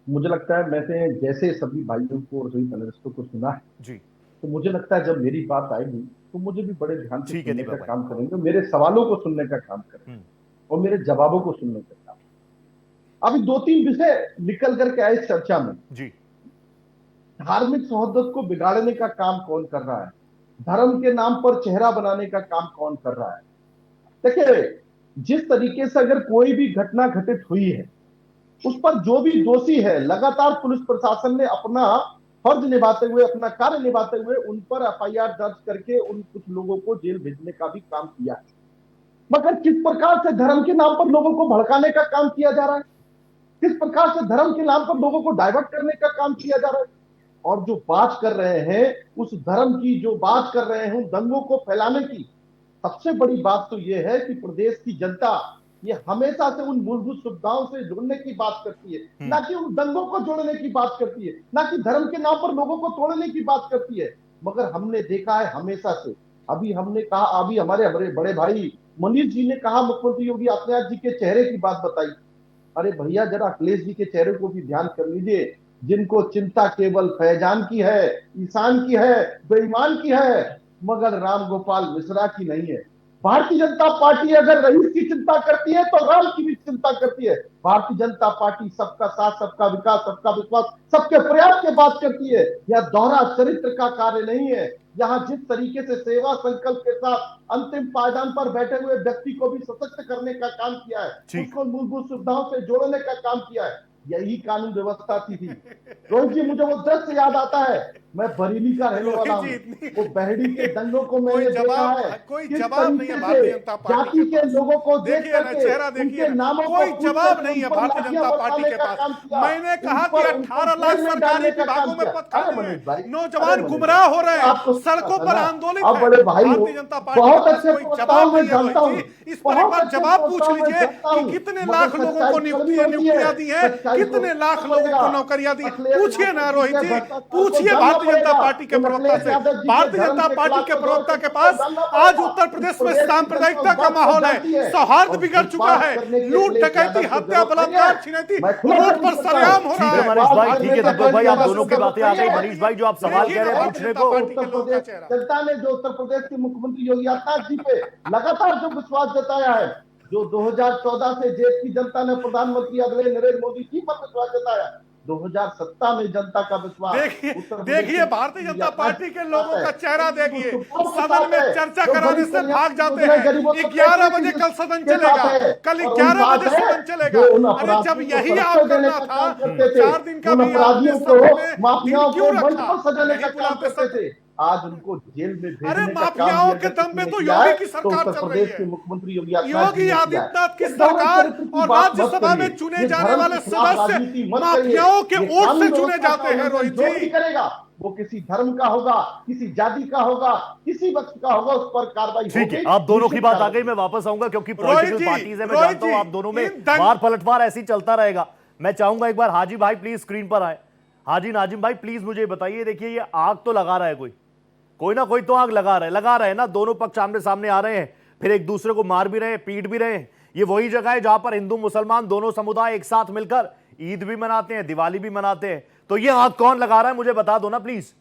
मुझे लगता है मैंने जैसे सभी भाइयों को और सभी पैनलिस्टों को सुना है जी, तो मुझे लगता है जब मेरी बात आएगी तो मुझे भी बड़े ध्यान से सुनने का काम करेंगे, मेरे सवालों को सुनने का काम करेंगे और मेरे जवाबों को सुनने का काम। अभी 2-3 विषय निकल करके आए चर्चा में जी। धार्मिक सौहार्द को बिगाड़ने का काम कौन कर रहा है, धर्म के नाम पर चेहरा बनाने का काम कौन कर रहा है? देखिए, जिस तरीके से अगर कोई भी घटना घटित हुई है, उस पर जो भी दोषी है, लगातार पुलिस प्रशासन ने अपना फर्ज निभाते हुए, अपना कार्य निभाते हुए उन पर एफआईआर दर्ज करके उन कुछ लोगों को जेल भेजने का भी काम किया है। मगर किस प्रकार से धर्म के नाम पर लोगों को भड़काने का काम किया जा रहा है, किस प्रकार से धर्म के नाम पर लोगों को डाइवर्ट करने का काम किया जा रहा है, और जो बात कर रहे हैं उस धर्म की, जो बात कर रहे हैं उन दंगों को फैलाने की, सबसे बड़ी बात तो यह है कि प्रदेश की जनता ये हमेशा से उन मूलभूत सुविधाओं से जुड़ने की बात करती है, ना कि उन दंगों को जोड़ने की बात करती है, ना कि धर्म के नाम पर लोगों को तोड़ने की बात करती है। मगर हमने देखा है हमेशा से, अभी हमने कहा, अभी हमारे बड़े भाई मनीष जी ने कहा मुख्यमंत्री योगी आदित्यनाथ जी के चेहरे की बात बताई। अरे भैया जरा अखिलेश जी के चेहरे को भी ध्यान कर लीजिए, जिनको चिंता केवल फैजान की है, ईशान की है, बेईमान की है, मगर राम गोपाल मिश्रा की नहीं है। भारतीय जनता पार्टी अगर रईस की चिंता करती है तो राम की भी चिंता करती है। भारतीय जनता पार्टी सबका साथ, सबका विकास, सबका विश्वास, सबके प्रयास की बात करती है। यह दोहरा चरित्र का कार्य नहीं है। यहाँ जिस तरीके से सेवा संकल्प के साथ अंतिम पायदान पर बैठे हुए व्यक्ति को भी सशक्त करने का काम किया है, उसको मूलभूत सुविधाओं से जोड़ने का काम किया है, यही कानून व्यवस्था थी। रोहित जी, मुझे वो दृश्य याद आता है, मैं बरेली का रहने वाला हूँ, वो बहड़ी के दंगों को मैंने देखा है, कोई किस जवाब नहीं है तरीके भारतीय से जनता पार्टी जाति के लोगों को देख देखिए ना, करके चेहरा देखिए उनके ना, नामों को कोई पूछ जवाब करके नहीं है उन पर भारतीय लाठियां जनता पार्टी बरसाने के का पास। काम किया। मैंने कहा उन कि पर 18 लाख जेल में सरकारी डालने का विभागों काम में किया। पद अरे खाली मनीष हैं, भाई, नौजवान अरे मनीष गुमराह हो रहे आपको हैं, सड़कों पर आंदोलित आप हैं। बड़े भाई हो, भारतीय जनता पार्टी बहुत के पास अच्छे कोई प्रस्ताव जवाब मैं नहीं है जानता रोहित हूँ, जी। इस पर एक बहुत बार अच्छे जवाब पूछ प्रस्ताव मैं लीजिए जानता कि हूँ, कितने मगर लाख लोगों सच्चाई को कड़वी नियुक्तियां होती है, दी हैं, सच्चाई को कितने लाख देखना लोगों को पड़ेगा। नौकरियां दी। अखिलेश पूछिए यादव ना जी रोहित के जी, भ्रष्टाचार को पूछिए जानना भारतीय जनता पड़ेगा। पार्टी के उन प्रवक्ता अखिलेश से। यादव जी के भारतीय धर्म जनता के पार्टी खिलाफ के जो प्रवक्ता के दौड़ पास जानना आज पड़ेगा। उत्तर इस प्रदेश में प्रदेश की सांप्रदायिकता जनता का उस बात माहौल को है, जानती है सौहार्द और बिगड़ चुका विश्वास है, करने के लूट अखिलेश डकैती, यादव को हत्या, जरूरत नहीं बलात्कार, है। छिनैती, मैं खुला रोड नहीं पर करता सरेआम हूँ। हो ठीक रहा है है। मनीष भाई, विश्वास ठीक है करने का दीपक भाई, कोई आप जरूरत दोनों की नहीं बातें आ गई। है। मनीष भाई, जो आप सवाल देखिए कह रहे हैं भारतीय पूछने जनता को, पार्टी के उत्तर लोगों का प्रदेश चेहरा। जनता ने जो उत्तर प्रदेश के मुख्यमंत्री योगी आदित्यनाथ जी पे लगातार जो विश्वास जताया है, जो 2014 से देश की जनता ने प्रधानमंत्री आदरणीय नरेंद्र मोदी जी पर विश्वास जताया, 2017 में जनता का विश्वास देखिए उत्तर प्रदेश देखिए के भारतीय योगी जनता आदित्यनाथ पार्टी जी के के लोगों साथ का है। चेहरा देखिए, सुविधाओं के सदन साथ में है, चर्चा जो कराने गरीब से कल्याण भाग जाते योजना हैं। गरीबों तक 11 पहुंचने बजे की कल सदन के साथ चलेगा, है। कल और उन 11 बात बजे है सदन चलेगा। जो उन अरे जब अपराधियों को यही आप संरक्षण देने करना का था काम तो करते थे, 4 दिन का उन भी आपने अपराधियों सत्र को, में माफियाओं दिन क्यों को मंच रखा? पर सजाने नहीं का काम बुलाते करते सत्र। थे, आज उनको जेल में अरे भेजने का काम माफियाओं भी के अगर दम किसी पे ने तो किया योगी है की तो सरकार उत्तर चल रही प्रदेश है। के मुख्यमंत्री योगी आदित्यनाथ जी योगी ने किया है। आदित्यनाथ की ये धर्म सरकार चरित्र की और बात मत राज्यसभा में करिए, चुने ये जाने धर्म वाले के खिलाफ सदस्य राजनीति मत करिए। माफियाओं के ये वोट से कानून चुने व्यवस्था जाते का हैं उल्लंघन रोहित जो भी जी। करेगा, वो किसी धर्म का होगा, किसी जाति का होगा, किसी वक्त का होगा, उस पर कार्रवाई ठीक होगी। है, आप दोनों की निश्चित बात आ कार्रवाई गई। मैं वापस आऊंगा क्योंकि रोहित पॉलिटिकल जी, पार्टीज है, मैं रोहित जानता हूं जी, आप दोनों में इन मार पलटवार ऐसी चलता रहेगा। मैं चाहूंगा एक बार हाजी भाई प्लीज स्क्रीन पर आए। हाजी नाजिम भाई प्लीज मुझे बताइए, देखिए ये आग तो लगा रहा है, कोई ना कोई तो आग लगा रहे हैं ना। दोनों पक्ष आमने सामने आ रहे हैं, फिर एक दूसरे को मार भी रहे हैं, पीट भी रहे हैं। ये वही जगह है जहां पर हिंदू मुसलमान दोनों समुदाय एक साथ मिलकर ईद भी मनाते हैं, दिवाली भी मनाते हैं। तो ये आग कौन लगा रहा है, मुझे बता दो ना प्लीज।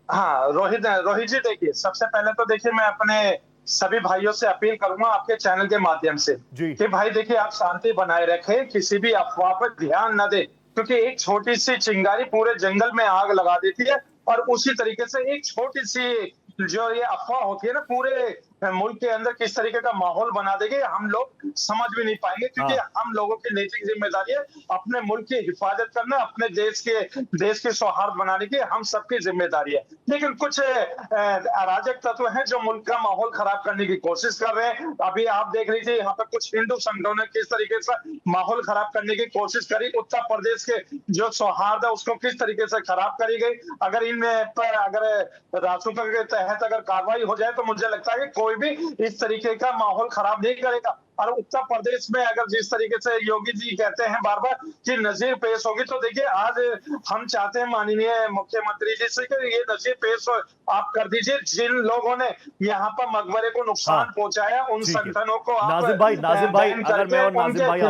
हाँ रोहित जी, देखिए सबसे पहले तो देखिए मैं अपने सभी भाइयों से अपील करूंगा आपके चैनल के माध्यम से कि भाई देखिए आप शांति बनाए रखें, किसी भी अफवाह पर ध्यान न दें, क्योंकि एक छोटी सी चिंगारी पूरे जंगल में आग लगा देती है। और उसी तरीके से एक छोटी सी जो ये अफवाह होती है ना, पूरे मुल्क के अंदर किस तरीके का माहौल बना देंगे हम लोग समझ भी नहीं पाएंगे, क्योंकि हम लोगों की नैतिक जिम्मेदारी है अपने मुल्क की हिफाजत करना, अपने देश के सौहार्द बनाने की हम सबकी जिम्मेदारी है। लेकिन कुछ अराजक तत्व हैं जो मुल्क का माहौल खराब करने की कोशिश कर रहे हैं। अभी आप देख लीजिए यहाँ पर कुछ हिंदू संगठनों ने किस तरीके से माहौल खराब करने की कोशिश करी, उत्तर प्रदेश के जो सौहार्द है उसको किस तरीके से खराब करी गई। अगर इनमें पर अगर रासुका के तहत अगर कार्रवाई हो जाए तो मुझे लगता है कि कोई भी इस तरीके का माहौल खराब नहीं करेगा। और उत्तर प्रदेश में अगर जिस तरीके से योगी जी कहते हैं बार बार कि नजीर पेश होगी, तो देखिए आज हम चाहते हैं माननीय मुख्यमंत्री जी से कि ये नजीर पेश आप कर दीजिए। जिन लोगों ने यहाँ पर मकबरे को नुकसान पहुंचाया उन संगठनों को आप नाजिम भाई अगर मैं और नाजिम भाई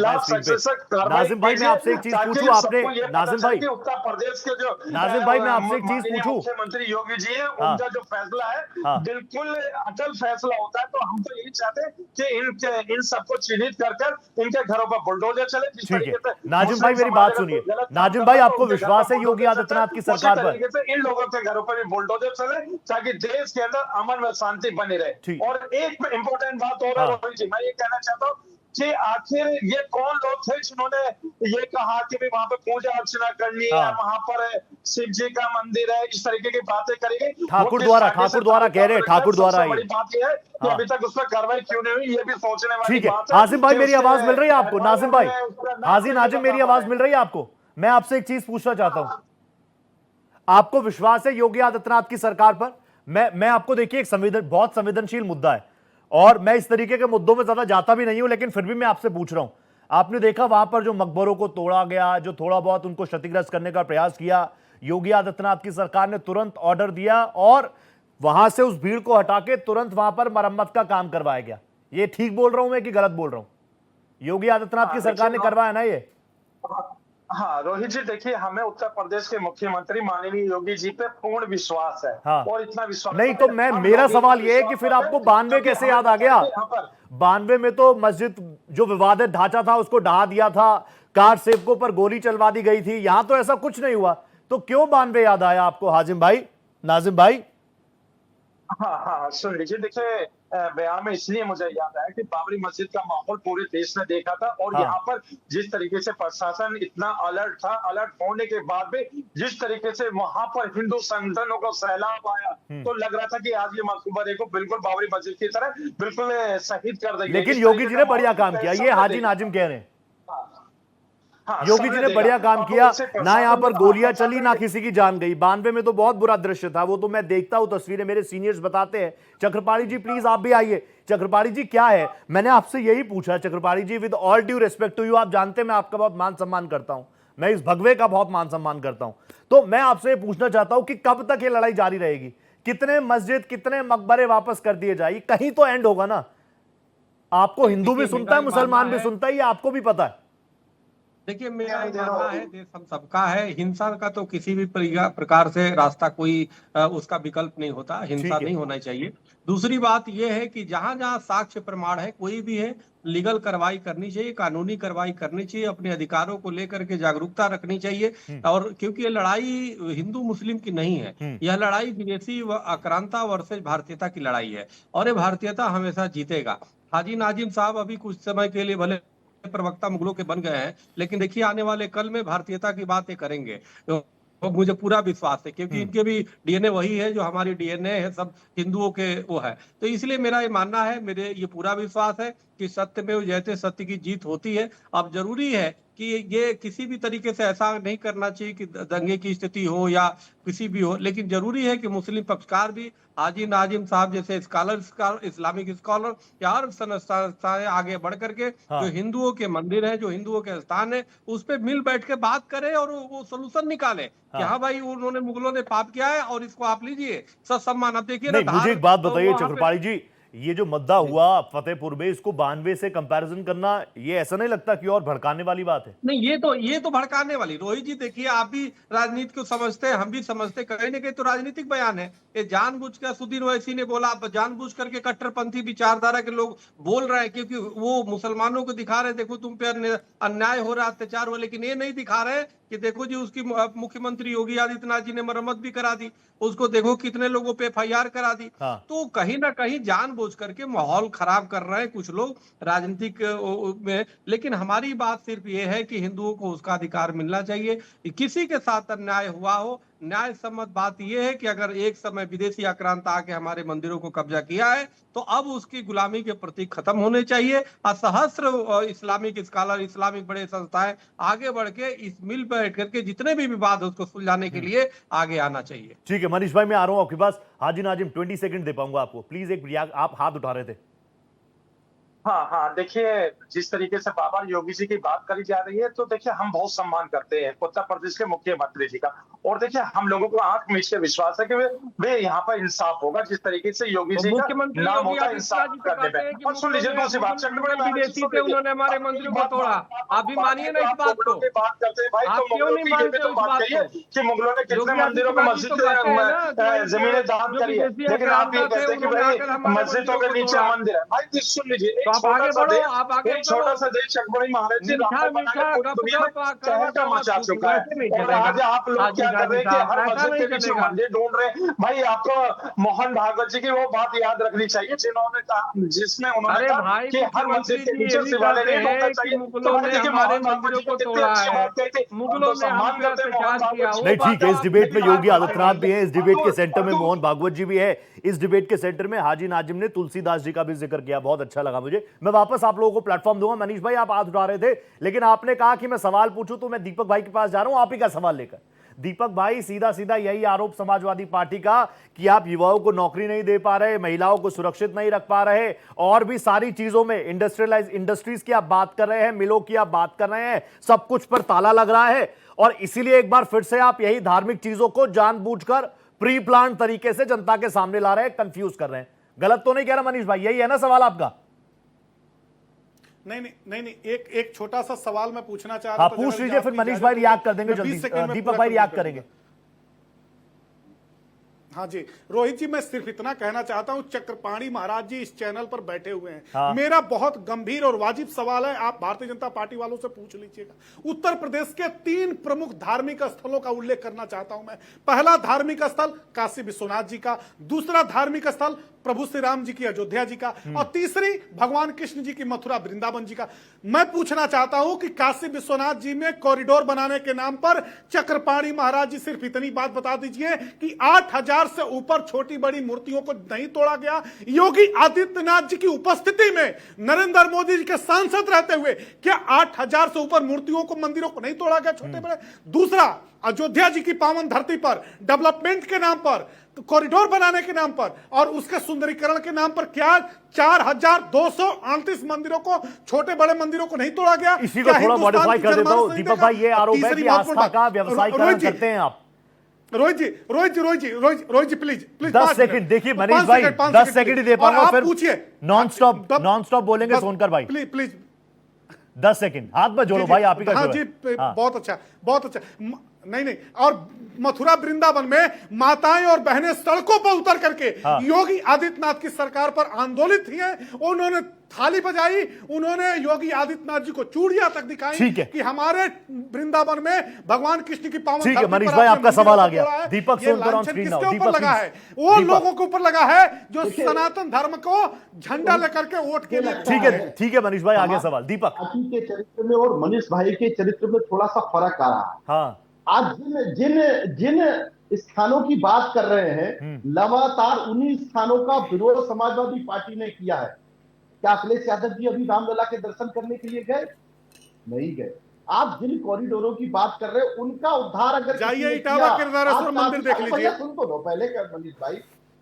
नाजिम भाई मैं आपसे एक चीज पूछूं, आपने नाजिम भाई उत्तर प्रदेश के जो नाजिम भाई मैं आपसे एक चीज पूछूं, मुख्यमंत्री योगी जी है उनका जो फैसला है बिल्कुल अटल फैसला होता है। तो हम तो यही चाहते हैं कि इन सबको चिन्हित कर इनके घरों पर बुलडोजर चले। ठीक है नाजिम भाई मेरी बात सुनिए। नाजिम भाई आपको विश्वास है योगी आदित्यनाथ की सरकार पर? इन लोगों के घरों पर भी बुलडोजर चले ताकि देश के अंदर अमन व शांति बनी रहे। और एक इंपॉर्टेंट बात और है रोहित जी, मैं ये कहना चाहता हूँ कि आखिर ये कौन लोग थे जिन्होंने ये कहा कि भी वहां पर पूजा अर्चना करनी है, वहां पर शिव जी का मंदिर है, इस तरीके की बातें करेंगे। ठाकुर द्वारा कह रहे, ठाकुर द्वारा बड़ी बात यह है कि अभी तक उस पर कार्रवाई क्यों नहीं हुई, ये भी सोचने वाली बात है। नाजिम भाई मेरी आवाज मिल रही है आपको? नाजिम भाई, नाजिम मेरी आवाज मिल रही है आपको? मैं आपसे एक चीज पूछना चाहता हूं, आपको विश्वास है योगी आदित्यनाथ की सरकार पर? मैं आपको देखिए एक बहुत संवेदनशील मुद्दा है और मैं इस तरीके के मुद्दों में ज्यादा जाता भी नहीं हूं, लेकिन फिर भी मैं आपसे पूछ रहा हूं। आपने देखा वहां पर जो मकबरों को तोड़ा गया, जो थोड़ा बहुत उनको क्षतिग्रस्त करने का प्रयास किया, योगी आदित्यनाथ की सरकार ने तुरंत ऑर्डर दिया और वहां से उस भीड़ को हटा के तुरंत वहां पर मरम्मत का काम करवाया गया। ये ठीक बोल रहा हूं मैं कि गलत बोल रहा हूं? योगी आदित्यनाथ की सरकार ने करवाया ना ये? हाँ रोहित जी, देखिए हमें उत्तर प्रदेश के मुख्यमंत्री माननीय योगी जी पे पूर्ण विश्वास है। हाँ। और इतना विश्वास नहीं तो मेरा सवाल ये है कि फिर आपको 92 कैसे याद आ गया? 92 में तो मस्जिद जो विवादित ढांचा था उसको ढहा दिया था, कार सेवकों पर गोली चलवा दी गई थी, यहां तो ऐसा कुछ नहीं हुआ, तो क्यों 92 याद आया आपको हाजिम भाई, नाजिम भाई? हाँ सुन लीजिए, देखिए बयान में इसलिए मुझे याद आया कि बाबरी मस्जिद का माहौल पूरे देश ने देखा था और यहाँ पर जिस तरीके से प्रशासन इतना अलर्ट था, अलर्ट होने के बाद भी जिस तरीके से वहां पर हिंदू संगठनों का सैलाब आया, तो लग रहा था कि आज ये मकबरे को बिल्कुल बाबरी मस्जिद की तरह बिल्कुल शहीद कर देंगे। लेकिन योगी जी ने बढ़िया काम किया, ये हाजी नाजिम कह रहे हैं। योगी जी ने बढ़िया काम किया, ना यहाँ पर गोलियां चली ना किसी की जान गई। 92 में तो बहुत बुरा दृश्य था, वो तो मैं देखता हूं तस्वीरें, मेरे सीनियर्स बताते हैं। चक्रपाणी जी प्लीज आप भी आइए। चक्रपाणी जी क्या है, मैंने आपसे यही पूछा Chakrapani ji, with all due respect to you, आप जानते हैं मैं आपका बहुत मान सम्मान करता हूं, मैं इस भगवे का बहुत मान सम्मान करता हूं, तो मैं आपसे पूछना चाहता हूं कि कब तक ये लड़ाई जारी रहेगी? कितने मस्जिद, कितने मकबरे वापस कर दिए जाए? कहीं तो एंड होगा ना? आपको हिंदू भी सुनता है, मुसलमान भी सुनता है, ये आपको भी पता है। देखिए मेरा मानना है देश हम सबका है, हिंसा का तो किसी भी प्रकार से रास्ता कोई उसका विकल्प नहीं होता, हिंसा नहीं होना चाहिए। दूसरी बात यह है कि जहां जहां साक्ष्य प्रमाण है, कोई भी है, लीगल कार्रवाई करनी चाहिए, कानूनी कार्रवाई करनी चाहिए, अपने अधिकारों को लेकर के जागरूकता रखनी चाहिए। और क्योंकि ये लड़ाई हिंदू मुस्लिम की नहीं है, यह लड़ाई विदेशी आक्रांता वर्सेस भारतीयता की लड़ाई है और ये भारतीयता हमेशा जीतेगा। हाजी नाजिम साहब अभी कुछ समय के लिए भले प्रवक्ता मुगलों के बन गए हैं, लेकिन देखिए आने वाले कल में भारतीयता की बातें करेंगे, तो मुझे पूरा विश्वास है, क्योंकि इनके भी डीएनए वही है जो हमारी डीएनए है, सब हिंदुओं के वो है। तो इसलिए मेरा ये मानना है, मेरे ये पूरा विश्वास है कि सत्य में जयते, सत्य की जीत होती है। अब जरूरी है कि ये किसी भी तरीके से ऐसा नहीं करना चाहिए कि दंगे की स्थिति हो या किसी भी हो, लेकिन जरूरी है कि मुस्लिम पक्षकार भी हाजी नाजिम साहब जैसे स्कॉलर, इस्लामिक स्कॉलर या और संस्थाएं आगे बढ़ करके जो हिंदुओं के मंदिर है, जो हिंदुओं के स्थान है, उस पर मिल बैठ के बात करें और वो सोल्यूशन निकाले कि हाँ भाई उन्होंने, मुगलों ने पाप किया है और इसको आप लीजिए सम्मान। अब देखिए ना, मुझे एक बात बताइए चक्रपाणी जी, ये जो मुद्दा हुआ फतेहपुर में, इसको 92 से कंपैरिजन करना, ये ऐसा नहीं लगता कि और भड़काने वाली बात है? नहीं, ये तो भड़काने वाली। रोहित जी देखिए, आप भी राजनीति को समझते हैं, हम भी समझते, कहीं ना कहीं तो राजनीतिक बयान है ये। जानबूझ कर सुदीन ओवैसी ने बोला, जानबूझ करके कट्टरपंथी विचारधारा के लोग बोल रहे हैं, क्योंकि वो मुसलमानों को दिखा रहे, देखो तुम पे अन्याय हो रहा, अत्याचार हो, लेकिन ये नहीं दिखा रहे कि देखो जी उसकी मुख्यमंत्री योगी आदित्यनाथ जी ने मरम्मत भी करा दी, उसको देखो कितने लोगों पे एफआईआर करा दी। तो कहीं ना कहीं जानबूझ करके माहौल खराब कर रहे हैं कुछ लोग राजनीतिक में। लेकिन हमारी बात सिर्फ ये है कि हिंदुओं को उसका अधिकार मिलना चाहिए। किसी के साथ अन्याय हुआ हो, न्याय सम्मत बात यह है कि अगर एक समय विदेशी आक्रांता आके हमारे मंदिरों को कब्जा किया है, तो अब उसकी गुलामी के प्रतीक खत्म होने चाहिए। और सहस्त्र इस्लामिक स्कॉलर, इस्लामिक बड़े संस्थाएं आगे बढ़ के इस मिल बैठ करके जितने भी विवाद उसको सुलझाने के लिए आगे आना चाहिए। ठीक है मनीष भाई, मैं आ रहा हूं आपके पास। हाजी नाजिम 20 सेकंड दे पाऊंगा आपको, प्लीज। एक आप हाथ उठा रहे थे। हाँ देखिए, जिस तरीके से बाबा योगी जी की बात करी जा रही है, तो देखिए हम बहुत सम्मान करते हैं उत्तर प्रदेश के मुख्यमंत्री जी का, और देखिए हम लोगों को आंख मीच के विश्वास है कि वे यहाँ पर इंसाफ होगा। जिस तरीके से योगी जी का नाम होता है इंसाफ करने में। और सुन लीजिए दूसरी बात, विदेशी थे, उन्होंने हमारे मंदिरों को तोड़ा, आप भी मानिए ना इस बात को। बात करते हैं भाई, तो क्यों नहीं मानते तो बात करिए कि मुगलों ने कितने मंदिरों में मस्जिद जमीनें दान करी है, लेकिन आप ये कहते हैं कि भाई मस्जिदों के नीचे मंदिर है। भाई सुन लीजिए, एक छोटा सा देश चक्रपाणी महाराज जी दुनिया में चहलका मचा चुका है, और आज आप लोग क्या कर रहे हैं कि हर मस्जिद के पीछे मंदिर ढूंढ रहे हैं। भाई आपको मोहन भागवत जी की वो बात याद रखनी चाहिए, जिन्होंने कहा, जिसमें उन्होंने कहा कि हर मस्जिद के पीछे शिवालय नहीं ढूंढना चाहिए। मुगलों ने हमारे मंदिरों को तोड़ा है, मुगलों ने हम पे अत्याचार किया। नहीं ठीक है, इस डिबेट में योगी आदित्यनाथ भी है, इस डिबेट के सेंटर में मोहन भागवत जी भी है, इस डिबेट के सेंटर में हाजी नाजिम ने तुलसीदास जी का भी जिक्र किया, बहुत अच्छा लगा मुझे। मैं वापस आप लोगों को प्लेटफॉर्म दूंगा। मनीष भाई आप हाथ उठा रहे थे, लेकिन आपने कहा कि मैं सवाल पूछूं, तो मैं दीपक भाई के पास जा रहा हूं आप ही का सवाल लेकर। दीपक भाई, सीधा सीधा यही आरोप समाजवादी पार्टी का कि आप युवाओं को नौकरी नहीं दे पा रहे, महिलाओं को सुरक्षित नहीं रख पा रहे, और भी सारी चीजों में इंडस्ट्रीज की आप बात कर रहे हैं, मिलों की आप बात कर रहे हैं, सब कुछ पर ताला लग रहा है। और इसीलिए एक बार फिर से आप यही धार्मिक चीजों को जानबूझकर प्री प्लान तरीके से जनता के सामने ला रहे हैं, कंफ्यूज कर रहे हैं। गलत तो नहीं कह रहा मनीष भाई? यही है ना सवाल आपका? नहीं, एक छोटा सा सवाल मैं पूछना चाह रहा हाँ, था। पूछ लीजिए, फिर मनीष भाई रिएक्ट कर देंगे जल्दी, दीपक भाई रिएक्ट करेंगे। हाँ जी, रोहित जी, मैं सिर्फ इतना कहना चाहता हूं, चक्रपाणी महाराज जी इस चैनल पर बैठे हुए हैं। हाँ। मेरा बहुत गंभीर और वाजिब सवाल है, आप भारतीय जनता पार्टी वालों से पूछ लीजिएगा। उत्तर प्रदेश के 3 प्रमुख धार्मिक स्थलों का उल्लेख करना चाहता हूं मैं। पहला धार्मिक स्थल काशी विश्वनाथ जी का, दूसरा धार्मिक स्थल प्रभु श्री राम जी की अयोध्या जी का, और तीसरी भगवान कृष्ण जी की मथुरा वृंदावन जी का। मैं पूछना चाहता हूं कि काशी विश्वनाथ जी में कॉरिडोर बनाने के नाम पर चक्रपाणी महाराज जी सिर्फ इतनी बात बता दीजिए कि 8000 से ऊपर छोटी बड़ी मूर्तियों को नहीं तोड़ा गया। योगी आदित्यनाथ जी की उपस्थिति में नरेंद्र मोदी जी के सांसद रहते हुए क्या 8000 से ऊपर मूर्तियों को, मंदिरों को नहीं तोड़ा गया छोटे बड़े? दूसरा, अयोध्या जी की पावन धरती पर डेवलपमेंट के नाम पर, कॉरिडोर बनाने के नाम पर और उसके सुंदरीकरण के नाम पर क्या 4238 मंदिरों को, छोटे बड़े मंदिरों को नहीं तोड़ा गया? इसी को थोड़ा मॉडिफाई कर देता हूं दीपक भाई, ये आरोप है कि आस्था का व्यवसायीकरण करते हैं आप। रोहित जी प्लीज 10 सेकंड देखिए मनीष भाई, 10 सेकंड ही दे पाऊंगा, फिर पूछिए। नॉन स्टॉप बोलेंगे सोनकर भाई। प्लीज 10 सेकंड हाथ में जोड़ो भाई, आप ही का हाँ जी, बहुत अच्छा। नहीं, और मथुरा वृंदावन में माताएं और बहनें सड़कों पर उतर करके योगी आदित्यनाथ की सरकार पर आंदोलित थी हैं। उन्होंने थाली बजाई, उन्होंने योगी आदित्यनाथ जी को चूड़ियां तक दिखाई कि हमारे वृंदावन में भगवान कृष्ण की पावन ठीक है मनीष भाई, आपका सवाल आ गया। दीपक सोनकर ऑन स्क्रीन नाउ। दीपक लगा है, वो लोगों के ऊपर लगा है जो सनातन धर्म को झंडा लेकर के वोट के लिए। ठीक है मनीष भाई, आगे सवाल दीपक। के चरित्र में और मनीष भाई के चरित्र में थोड़ा सा फर्क आ रहा है। हाँ, आज जिन स्थानों की बात कर रहे हैं, लगातार उन्हीं स्थानों का विरोध समाजवादी पार्टी ने किया है। क्या अखिलेश यादव जी अभी रामलला के दर्शन करने के लिए गए? नहीं गए। आप जिन कॉरिडोरों की बात कर रहे हैं उनका उद्धार अगर जाइए इटावा के नरेश्वर मंदिर देख लीजिए। सुन तो लो पहले कर मनीष भाई,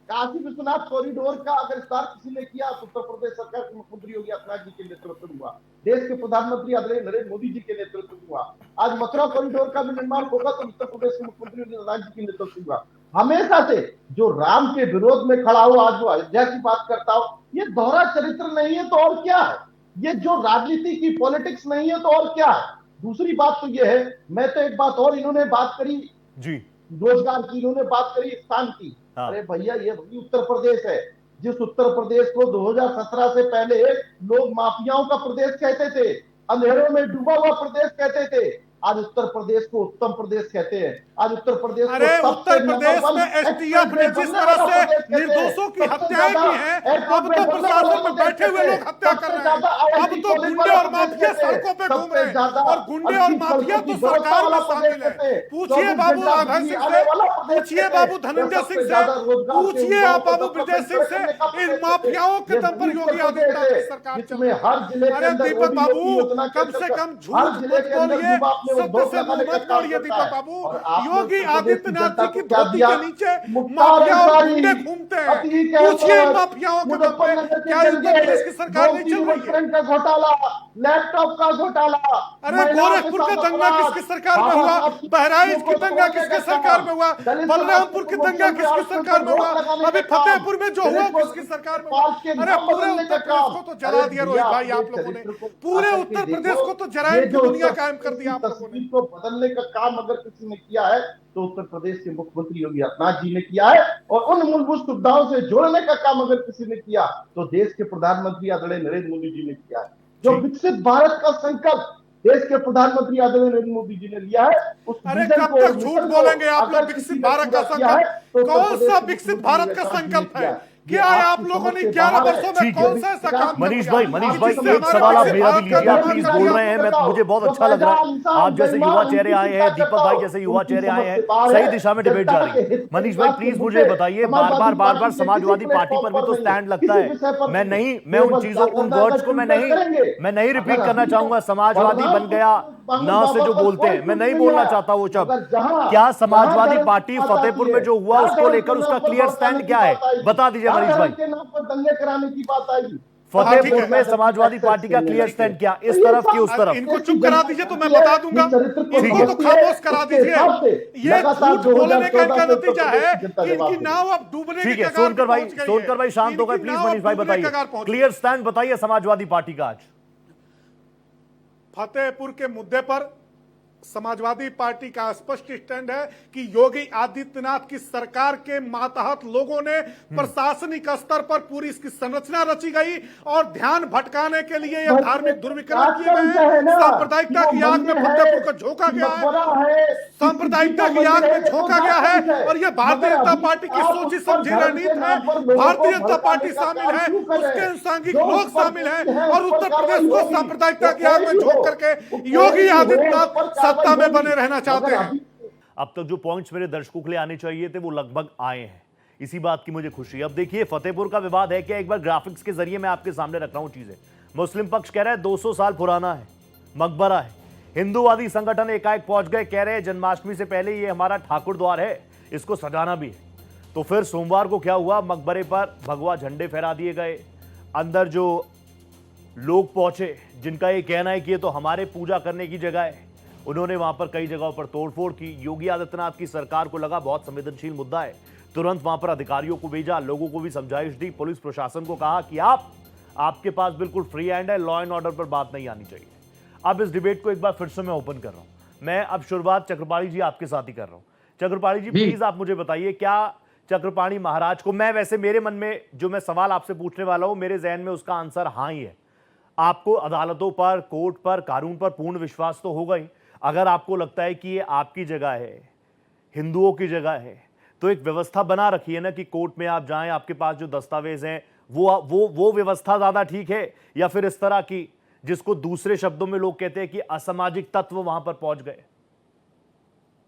काशी विश्वनाथ कॉरिडोर का अगर विस्तार किसी ने किया तो उत्तर प्रदेश सरकार के मुख्यमंत्री योगी आदित्यनाथ जी के नेतृत्व में हुआ, देश के प्रधानमंत्री आदरणीय नरेंद्र मोदी जी के नेतृत्व में हुआ। आज मथुरा कॉरिडोर का भी निर्माण होगा तो उत्तर प्रदेश के मुख्यमंत्री योगी आदित्यनाथ जी के नेतृत्व में हुआ। हमेशा से जो राम के विरोध में खड़ा हो, आज वो अयोध्या की बात करता हो, ये दोहरा चरित्र नहीं है तो और क्या है? ये जो राजनीति की पॉलिटिक्स नहीं है तो और क्या है? दूसरी बात तो ये है, मैं तो एक बात और, इन्होंने बात करी जी रोजगार की, इन्होंने बात करी स्थान की। हाँ। अरे भैया, ये वही उत्तर प्रदेश है जिस उत्तर प्रदेश को 2017 से पहले लोग माफियाओं का प्रदेश कहते थे, अंधेरों में डूबा हुआ प्रदेश कहते थे। आज उत्तर प्रदेश को उत्तम प्रदेश कहते हैं। आज उत्तर प्रदेश अरे उत्तर प्रदेश में एसटीएफ ने जिस तरह से निर्दोषों की हत्याएं की हैं, अब तो प्रशासन में बैठे हुए लोग हत्या कर रहे हैं। अब तो गुंडे और माफिया सड़कों पे घूम रहे हैं और गुंडे और माफिया तो सरकार में शामिल है। पूछिए बाबू राघव सिंह से, पूछिए बाबू धनंजय सिंह से, पूछिए आप बाबू ब्रजेश सिंह से, इन माफियाओं के दम पर योगी आदित्यनाथ की सरकार चल रही है। अरे दीपक बाबू, कम से कम झूठ मत बोलिए, सत्य से मुंह मत मोड़िए दीपक बाबू। योगी आदित्यनाथ जी की धोती के नीचे माफिया और गुंडे घूमते हैं। पूछिए माफियाओं के दम पे क्या उत्तर प्रदेश की सरकार नहीं चल रही है? का घोटाला, लैपटॉप का घोटाला, अरे गोरखपुर का दंगा किसकी सरकार में हुआ? बहराइच की दंगा किसकी सरकार में हुआ? बलरामपुर की दंगा किसकी सरकार में हुआ? अभी फतेहपुर में जो हुआ किसकी सरकार में हुआ? अरे पूरे उत्तर प्रदेश को तो जला दिया रोहित भाई आप लोगों ने, पूरे उत्तर प्रदेश को तो जराइम की दुनिया कायम कर दिया आप लोगों ने। को बदलने का काम अगर किसी ने किया है तो उत्तर प्रदेश के मुख्यमंत्री योगी आदित्यनाथ जी ने किया है, और उन मूलभूत सुविधाओं से जोड़ने का काम अगर किसी ने किया तो देश के प्रधानमंत्री आदरणीय नरेंद्र मोदी जी ने किया है। जो विकसित भारत का संकल्प देश के प्रधानमंत्री आदरणीय नरेंद्र मोदी जी ने लिया है, उस अरे कब तक झूठ बोलेंगे आप लोग? विकसित भारत का संकल्प कौन सा विकसित भारत का संकल्प है? क्या है आप लोगों ने 11 वर्षों में कौन सा ऐसा काम? मनीष भाई एक सवाल आप मेरा भी लीजिए, आप प्लीज बोल रहे हैं, मैं मुझे बहुत अच्छा लग रहा है। आप जैसे युवा चेहरे आए हैं, दीपक भाई जैसे युवा चेहरे आए हैं, सही दिशा में डिबेट जा रही है। मनीष भाई प्लीज मुझे बताइए, बार बार समाजवादी पार्टी पर भी तो स्टैंड लगता है। मैं उन चीजों, उन वर्ड्स को मैं नहीं रिपीट करना चाहूंगा। समाजवादी बन गया, ना से जो बोलते हैं, मैं नहीं बोलना चाहता वो शब्द। क्या समाजवादी पार्टी फतेहपुर में जो हुआ उसको लेकर उसका क्लियर स्टैंड क्या है, बता दीजिए मनीष भाई। के नाम पर दंगे कराने की बात आएगी। फतेहपुर में समाजवादी पार्टी का क्लियर स्टैंड क्या, इस तरफ की उस तरफ? इनको चुप करा दीजिए तो मैं बता दूंगा, इनको तो खामोश करा दीजिए। ये झूठ बोलने का इनका नतीजा है कि इनकी नाव अब डूबने की कगार सोनकर पे पहुंच गई है। सोनकर भाई शांत होकर प्लीज। मनीष भाई बताइए, क्लियर स्टैंड बताइए समाजवादी पार्टी का आज फतेहपुर के मुद्दे पर समाजवादी पार्टी का स्पष्ट स्टैंड है कि योगी आदित्यनाथ की सरकार के मातहत लोगों ने प्रशासनिक स्तर पर पूरी इसकी संरचना रची गई और ध्यान भटकाने के लिए यह धार्मिक दुर्विक्रम किए गए हैं। सांप्रदायिकता की आग में फतेहपुर को झोंका गया है, सांप्रदायिकता की आग में झोंका गया है और यह भारतीय जनता पार्टी की सोची समझी रणनीति है। भारतीय जनता पार्टी शामिल है, उसके सांघिक लोग शामिल हैं और उत्तर प्रदेश को सांप्रदायिकता की आग में झोंक करके योगी आदित्यनाथ सत्ता में बने रहना चाहते हैं। अब तक जो पॉइंट्स मेरे दर्शकों के लिए आने चाहिए थे वो लगभग आए हैं, इसी बात की मुझे खुशी है। अब देखिए फतेहपुर का विवाद है क्या, एक बार ग्राफिक्स के जरिए मैं आपके सामने रख रहा हूं चीजें। मुस्लिम पक्ष कह रहा है 200 साल पुराना है, मकबरा है। हिंदूवादी संगठन एकाएक पहुंच गए, कह रहे हैं जन्माष्टमी से पहले ये हमारा ठाकुर द्वार है, इसको सजाना भी है। तो फिर सोमवार को क्या हुआ, मकबरे पर भगवा झंडे फहरा दिए गए। अंदर जो लोग पहुंचे जिनका ये कहना है कि ये तो हमारे पूजा करने की जगह है, उन्होंने वहां पर कई जगहों पर तोड़फोड़ की। योगी आदित्यनाथ की सरकार को लगा बहुत संवेदनशील मुद्दा है, तुरंत वहां पर अधिकारियों को भेजा, लोगों को भी समझाइश दी, पुलिस प्रशासन को कहा कि आपके पास बिल्कुल फ्री हैंड है, लॉ एंड ऑर्डर पर बात नहीं आनी चाहिए। अब इस डिबेट को एक बार फिर से मैं ओपन कर रहा हूं। मैं अब शुरुआत चक्रपाणी जी आपके साथ ही कर रहा हूं। चक्रपाणी जी प्लीज आप मुझे बताइए, क्या चक्रपाणी महाराज को, मैं वैसे मेरे मन में जो मैं सवाल आपसे पूछने वाला हूं, मेरे जहन में उसका आंसर हाँ ही है। आपको अदालतों पर, कोर्ट पर, कानून पर पूर्ण विश्वास तो होगा ही। अगर आपको लगता है कि ये आपकी जगह है, हिंदुओं की जगह है, तो एक व्यवस्था बना रखी है ना कि कोर्ट में आप जाएं, आपके पास जो दस्तावेज हैं वो व्यवस्था ज्यादा ठीक है, या फिर इस तरह की जिसको दूसरे शब्दों में लोग कहते हैं कि असामाजिक तत्व वहां पर पहुंच गए?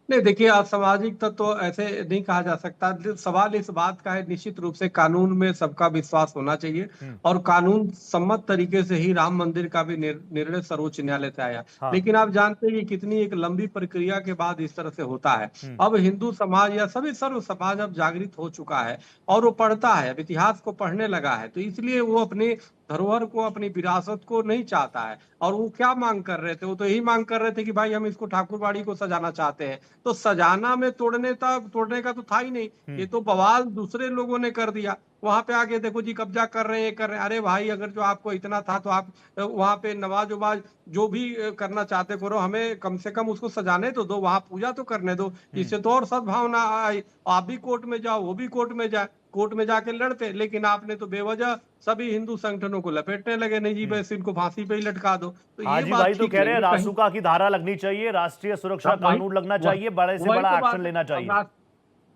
नहीं देखिए, असामाजिक तत्व तो ऐसे नहीं कहा जा सकता। सवाल इस बात का है, निश्चित रूप से कानून में सबका विश्वास होना चाहिए और कानून सम्मत तरीके से ही राम मंदिर का भी निर्णय सर्वोच्च न्यायालय से आया। लेकिन आप जानते हैं कि कितनी एक लंबी प्रक्रिया के बाद इस तरह से होता है। अब हिंदू समाज या सभी सर्व समाज अब जागृत हो चुका है और वो पढ़ता है, अब इतिहास को पढ़ने लगा है, तो इसलिए वो अपने धरोहर को, अपनी विरासत को नहीं चाहता है। और वो क्या मांग कर रहे थे, वो तो यही मांग कर रहे थे कि भाई हम इसको ठाकुरबाड़ी को सजाना चाहते हैं। तो सजाना में तोड़ने का तो था ही नहीं, ये तो बवाल दूसरे लोगों ने कर दिया। वहां पे आके देखो जी कब्जा कर रहे हैं, कर रहे हैं। अरे भाई, अगर जो आपको इतना था तो आप वहां पे नमाज उमाज जो भी करना चाहते करो, हमें कम से कम उसको सजाने तो दो, वहां पूजा तो करने दो। इससे तो और सद्भावना आई। आप भी कोर्ट में जाओ, वो भी कोर्ट में जाए, कोर्ट में जाके लड़ते। लेकिन आपने तो बेवजह सभी हिंदू संगठनों को लपेटने लगे, नहीं जी बस इनको फांसी पे ही लटका दो। तो ये हाजी बात भाई तो ठीक कह रहे हैं नहीं। रासुका की धारा लगनी चाहिए, राष्ट्रीय सुरक्षा कानून लगना चाहिए, बड़े से बड़ा एक्शन लेना चाहिए।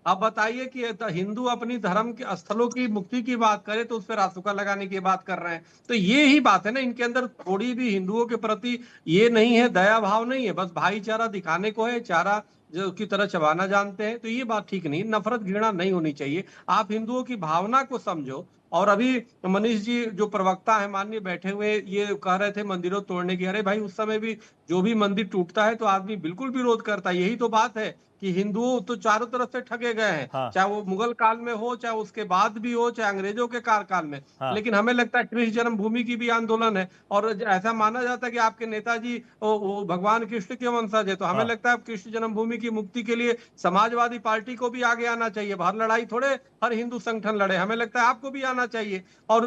अब बताइए कि हिंदू अपनी धर्म के स्थलों की मुक्ति की बात करे तो उस पर रासुका लगाने की बात कर रहे हैं। तो ये ही बात है ना, इनके अंदर थोड़ी भी हिंदुओं के प्रति ये नहीं है, दया भाव नहीं है, बस भाईचारा दिखाने को है, चारा जो की तरह चबाना जानते हैं। तो ये बात ठीक नहीं, नफरत घृणा नहीं होनी चाहिए। आप हिंदुओं की भावना को समझो। और अभी मनीष जी जो प्रवक्ता है माननीय बैठे हुए, ये कह रहे थे मंदिरों तोड़ने की। अरे भाई, उस समय भी जो भी मंदिर टूटता है तो आदमी बिल्कुल विरोध करता है। यही तो बात है कि हिंदुओं तो चारों तरफ से ठगे गए हैं। चाहे वो मुगल काल में हो, चाहे उसके बाद भी हो, चाहे अंग्रेजों के कार्यकाल में। लेकिन हमें लगता है कृष्ण जन्मभूमि की भी आंदोलन है और ऐसा माना जाता है कि आपके नेताजी वो भगवान कृष्ण के वंशज है। तो हमें लगता है कृष्ण जन्मभूमि की मुक्ति के लिए समाजवादी पार्टी को भी आगे आना चाहिए। हर लड़ाई थोड़े हर हिंदू संगठन लड़े, हमें लगता है आपको भी आना चाहिए और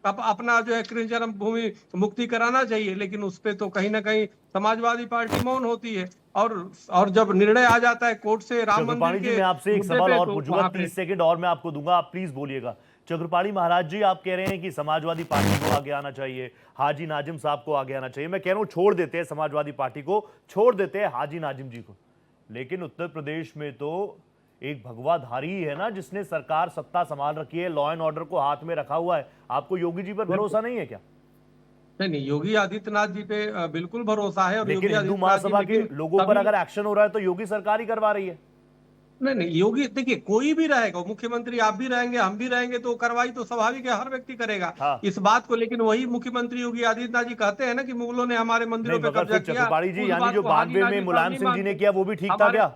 अपना जो है कृष्ण जन्मभूमि मुक्ति कराना चाहिए। लेकिन उस पर तो कहीं ना कहीं समाजवादी पार्टी मौन होती है और जब निर्णय आ जाता है कोर्ट से राम मंदिर के, मैं आपसे एक सवाल और पूछूंगा, 30 सेकंड और मैं आपको दूंगा, आप प्लीज बोलिएगा। चक्रपाणी महाराज जी, आप कह रहे हैं कि समाजवादी पार्टी को आगे आना चाहिए, हाजी नाजिम साहब को आगे आना चाहिए। मैं कह रहा हूं छोड़ देते हैं समाजवादी पार्टी को, छोड़ देते हैं हाजी नाजिम जी को। लेकिन उत्तर प्रदेश में तो एक भगवाधारी है ना जिसने सरकार सत्ता संभाल रखी है, लॉ एंड ऑर्डर को हाथ में रखा हुआ है। आपको योगी जी पर भरोसा नहीं है क्या? नहीं, योगी आदित्यनाथ जी पे बिल्कुल भरोसा है। और लेकिन हिंदू महासभा के लोगों पर अगर एक्शन हो रहा है तो योगी सरकार ही करवा रही है। नहीं नहीं, योगी देखिए कोई भी रहेगा, मुख्यमंत्री आप भी रहेंगे, हम भी रहेंगे, तो कार्रवाई तो स्वाभाविक है, हर व्यक्ति करेगा हाँ। इस बात को। लेकिन वही मुख्यमंत्री योगी आदित्यनाथ जी कहते हैं ना कि मुगलों ने हमारे मंदिरों पे कब्जा किया। चक्रपाणी जी, उस यानी बात जो को हाजी 92 में नाजिम मुलायम साहब सिंह जी ने नहीं किया वो भी ठीक था हमारे- क्या?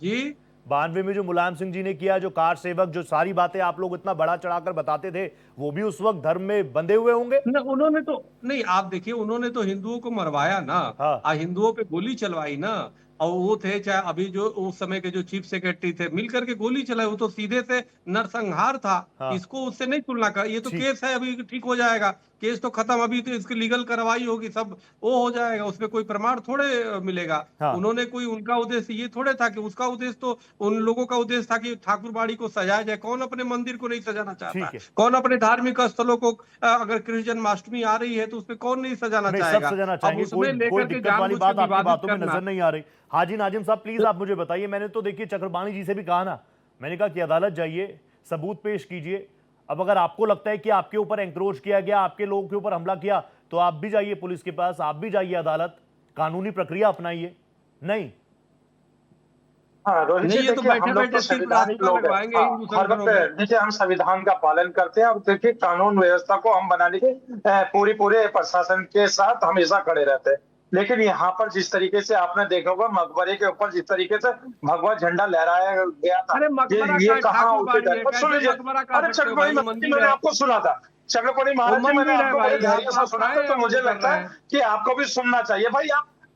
जी 92 में जो मुलायम सिंह जी ने किया, जो कार सेवक, जो सारी बातें आप लोग इतना बड़ा चढ़ाकर बताते थे, वो भी उस वक्त धर्म में बंधे हुए होंगे? न, उन्होंने तो नहीं, आप देखिए उन्होंने तो हिंदुओं को मरवाया ना, हाँ। हिंदुओं पे गोली चलवाई ना। और वो थे चाहे अभी जो उस समय के जो चीफ सेक्रेटरी थे, मिलकर के गोली चलाई, वो तो सीधे से नरसंहार था। हाँ। इसको उससे नहीं तुलना कर, ये तो ठीक। केस है, अभी ठीक हो जाएगा, केस तो खत्म, अभी तो इसकी लीगल कार्रवाई होगी, सब वो हो जाएगा, उसमें कोई प्रमाण थोड़े मिलेगा। हाँ। उन्होंने कोई, उनका उद्देश्य ये थोड़े था कि, उसका उद्देश्य तो उन लोगों का उद्देश्य था कि ठाकुरबाड़ी को सजाया जाए। कौन अपने मंदिर को नहीं सजाना चाहता ठीक है? है। कौन अपने धार्मिक स्थलों को, अगर कृष्ण जन्माष्टमी आ रही है तो उसमें कौन नहीं सजाना नहीं, सब चाहेगा? सजाना अब चाहेंगे, उसमें कोई लेकर के दिक्कत वाली जानबूझ बात के आपकी विवादित बातों में करना। नजर नहीं आ रही। हाजी नाजिम साहब प्लीज आप मुझे बताइए, मैंने तो देखिए चक्रपाणी जी से भी कहा ना, मैंने कहा कि अदालत जाइए, सबूत पेश कीजिए। अब अगर आपको लगता है कि आपके ऊपर एंक्रोच किया गया, आपके लोगों के ऊपर हमला किया, तो आप भी जाइए पुलिस के पास, आप भी जाइए अदालत, कानूनी प्रक्रिया अपनाइए। नहीं हाँ रोहित जी, नहीं, ये तो देखिए हम बैठे लोग तो बैठे सिर्फ संविधानिक रास्ता लोग हैं। लगवाएंगे हाँ, हिंदू हर संगठनों वक्त के। देखिए हम संविधान का पालन करते हैं, और देखिए कानून व्यवस्था को हम बनाने के पूरे प्रशासन के साथ हमेशा खड़े रहते हैं। लेकिन यहाँ पर जिस तरीके से आपने देखा होगा, मकबरे के ऊपर जिस तरीके से भगवा झंडा लहराया गया था, अरे मकबरा ये का कहाँ ठाकुरबाड़ी है, उचित है? सुन कैसे लीजिए, मकबरा कह अरे सकते हो चक्रपाणी भाई? वो महाराज जी, मंदिर मैंने है, आपको सुना था, चक्रपाणी वो महाराज जी, मैंने मंदिर है आपको बड़े भाई। धैर्य से आप सुना था, आए तो हैं, मुझे वो कर लगता रहे है हैं। कि आपको भी सुनना चाहिए भाई।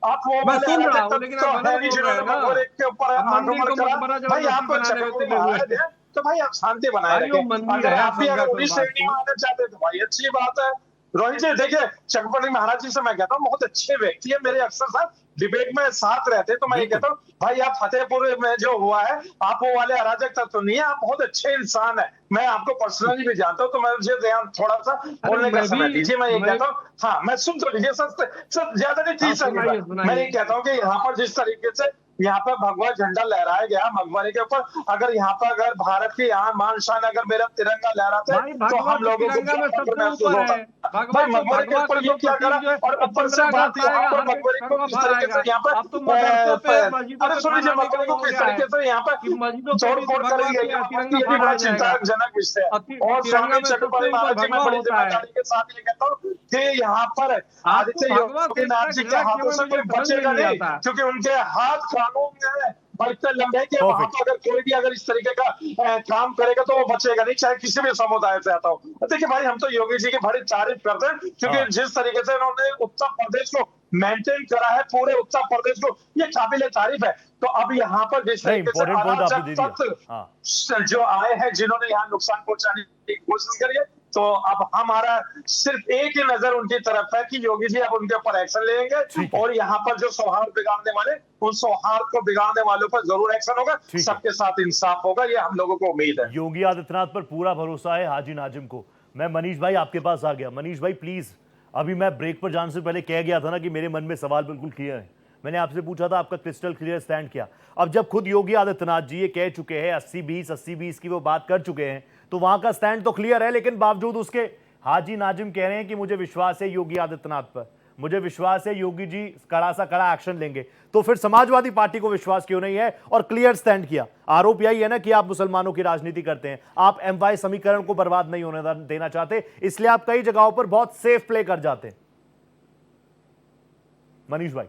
आप वो मैं वाले सुन रहा अराजक हूँ, लेकिन तत्व आप तो गलत है नहीं बोल रहे जिन्होंने हैं ना। मकबरे के ऊपर अब मंदिर आक्रमण को करा। मकबरा भाई जबरदस्ती आप बनाने में चक्रपाणी तुले हुए महाराज हैं। हैं, तो भाई आप शांति बनाए भाई वो रखें। मंदिर अगर है, आप भी समझा अगर कोई उन्हीं बात श्रेणी में नहीं। आना चाहते हैं तो भाई अच्छी बात है। रोहित जी देखिए, चक्रपाणी महाराज जी से मैं कहता हूँ बहुत अच्छे व्यक्ति है, मेरे अक्सर साथ डिबेट में साथ रहते, तो मैं ये कहता हूँ भाई आप फतेहपुर में जो हुआ है, आप वो वाले अराजक तत्व नहीं है, आप बहुत अच्छे इंसान है। मैं आपको पर्सनली भी जानता हूँ, तो मैं मुझे थोड़ा सा बोलने का समय दीजिए। मैं ये कहता हूँ, हाँ मैं सुन तो लीजिए सर, ज्यादा नहीं 30 सेकंड। मैं ये कहता हूँ कि यहाँ पर जिस तरीके से यहाँ पर भगवा झंडा लहराया गया मकबरे के ऊपर, अगर यहाँ पर अगर भारत की यहाँ मान शान अगर मेरा तिरंगा लहराते भाई तो भगवा हम तो लोगों को तिरंगा में क्या सबसे महसूस ऊपर होता। है। भगवा भाई तो मकबरे के भगवा ऊपर का ये तो क्या करा, प्रतीक जो है, और अब ऊपर से 15 बात अगस्त यहाँ आएगा, पर हर मकबरे को जगह किस भर तरीके आएगा। से यहाँ पर अब तो मदरसों पे, मस्जिदों अरे पे सुन लीजिए, थाना मकबरे को हो किस गया है तरीके से यहाँ पर कि मस्जिदों पे तोड़ भी फोड़ भगवा करी गई है, तिरंगा ये भी बड़ा फहराया जाएगा। चिंताजनक विषय है। और और तिरंगा स्वामी में चक्रपाणी सबसे ऊपर महाराज जी, मैं भगवा बड़ी होता है। जिम्मेदारी के साथ ये कहता हूँ कि यहाँ पर आपको आदित्य भगवा योगी नाथ जी के हाथों से कोई बचेगा नहीं, क्योंकि उनके हाथ कानून में है और इतने लंबे कि वहां पर अगर कोई भी अगर इस तरीके का काम करेगा तो वो बचेगा नहीं, चाहे किसी भी समुदाय से आता हो। देखिए भाई, हम तो योगी जी की बड़ी तारीफ करते हैं, क्योंकि जिस तरीके से उन्होंने उत्तर प्रदेश को मेंटेन करा है, पूरे उत्तर प्रदेश को, ये काबिले तारीफ है। तो अब यहाँ पर जिस तरीके से अराजक तत्व जो आए हैं, जिन्होंने यहाँ नुकसान पहुंचाने की कोशिश करी है, तो अब हमारा सिर्फ एक ही नजर उनकी तरफ है कि योगी जी अब उनके ऊपर एक्शन लेंगे, और यहाँ पर जो सौहार्द बिगाड़ने वाले, उन सौहार्द को बिगाड़ने वालों पर जरूर एक्शन होगा, सबके साथ इंसाफ होगा, ये हम लोगों को उम्मीद है। योगी आदित्यनाथ पर पूरा भरोसा है हाजी नाजिम को। मैं मनीष भाई आपके पास आ गया। मनीष भाई प्लीज, अभी मैं ब्रेक पर जाने से पहले कह गया था ना कि मेरे मन में सवाल बिल्कुल क्लियर है। मैंने आपसे पूछा था आपका क्रिस्टल क्लियर स्टैंड क्या। अब जब खुद योगी आदित्यनाथ जी ये कह चुके हैं 80-20 की वो बात कर चुके हैं, तो वहां का स्टैंड तो क्लियर है, लेकिन बावजूद उसके हाजी नाजिम कह रहे हैं कि मुझे विश्वास है योगी आदित्यनाथ पर, मुझे विश्वास है योगी जी कड़ा सा कड़ा एक्शन लेंगे। तो फिर समाजवादी पार्टी को विश्वास क्यों नहीं है और क्लियर स्टैंड किया? आरोप यही है ना कि आप मुसलमानों की राजनीति करते हैं, आप एमवाई समीकरण को बर्बाद नहीं होने देना चाहते, इसलिए आप कई जगहों पर बहुत सेफ प्ले कर जाते हैं। मनीष भाई।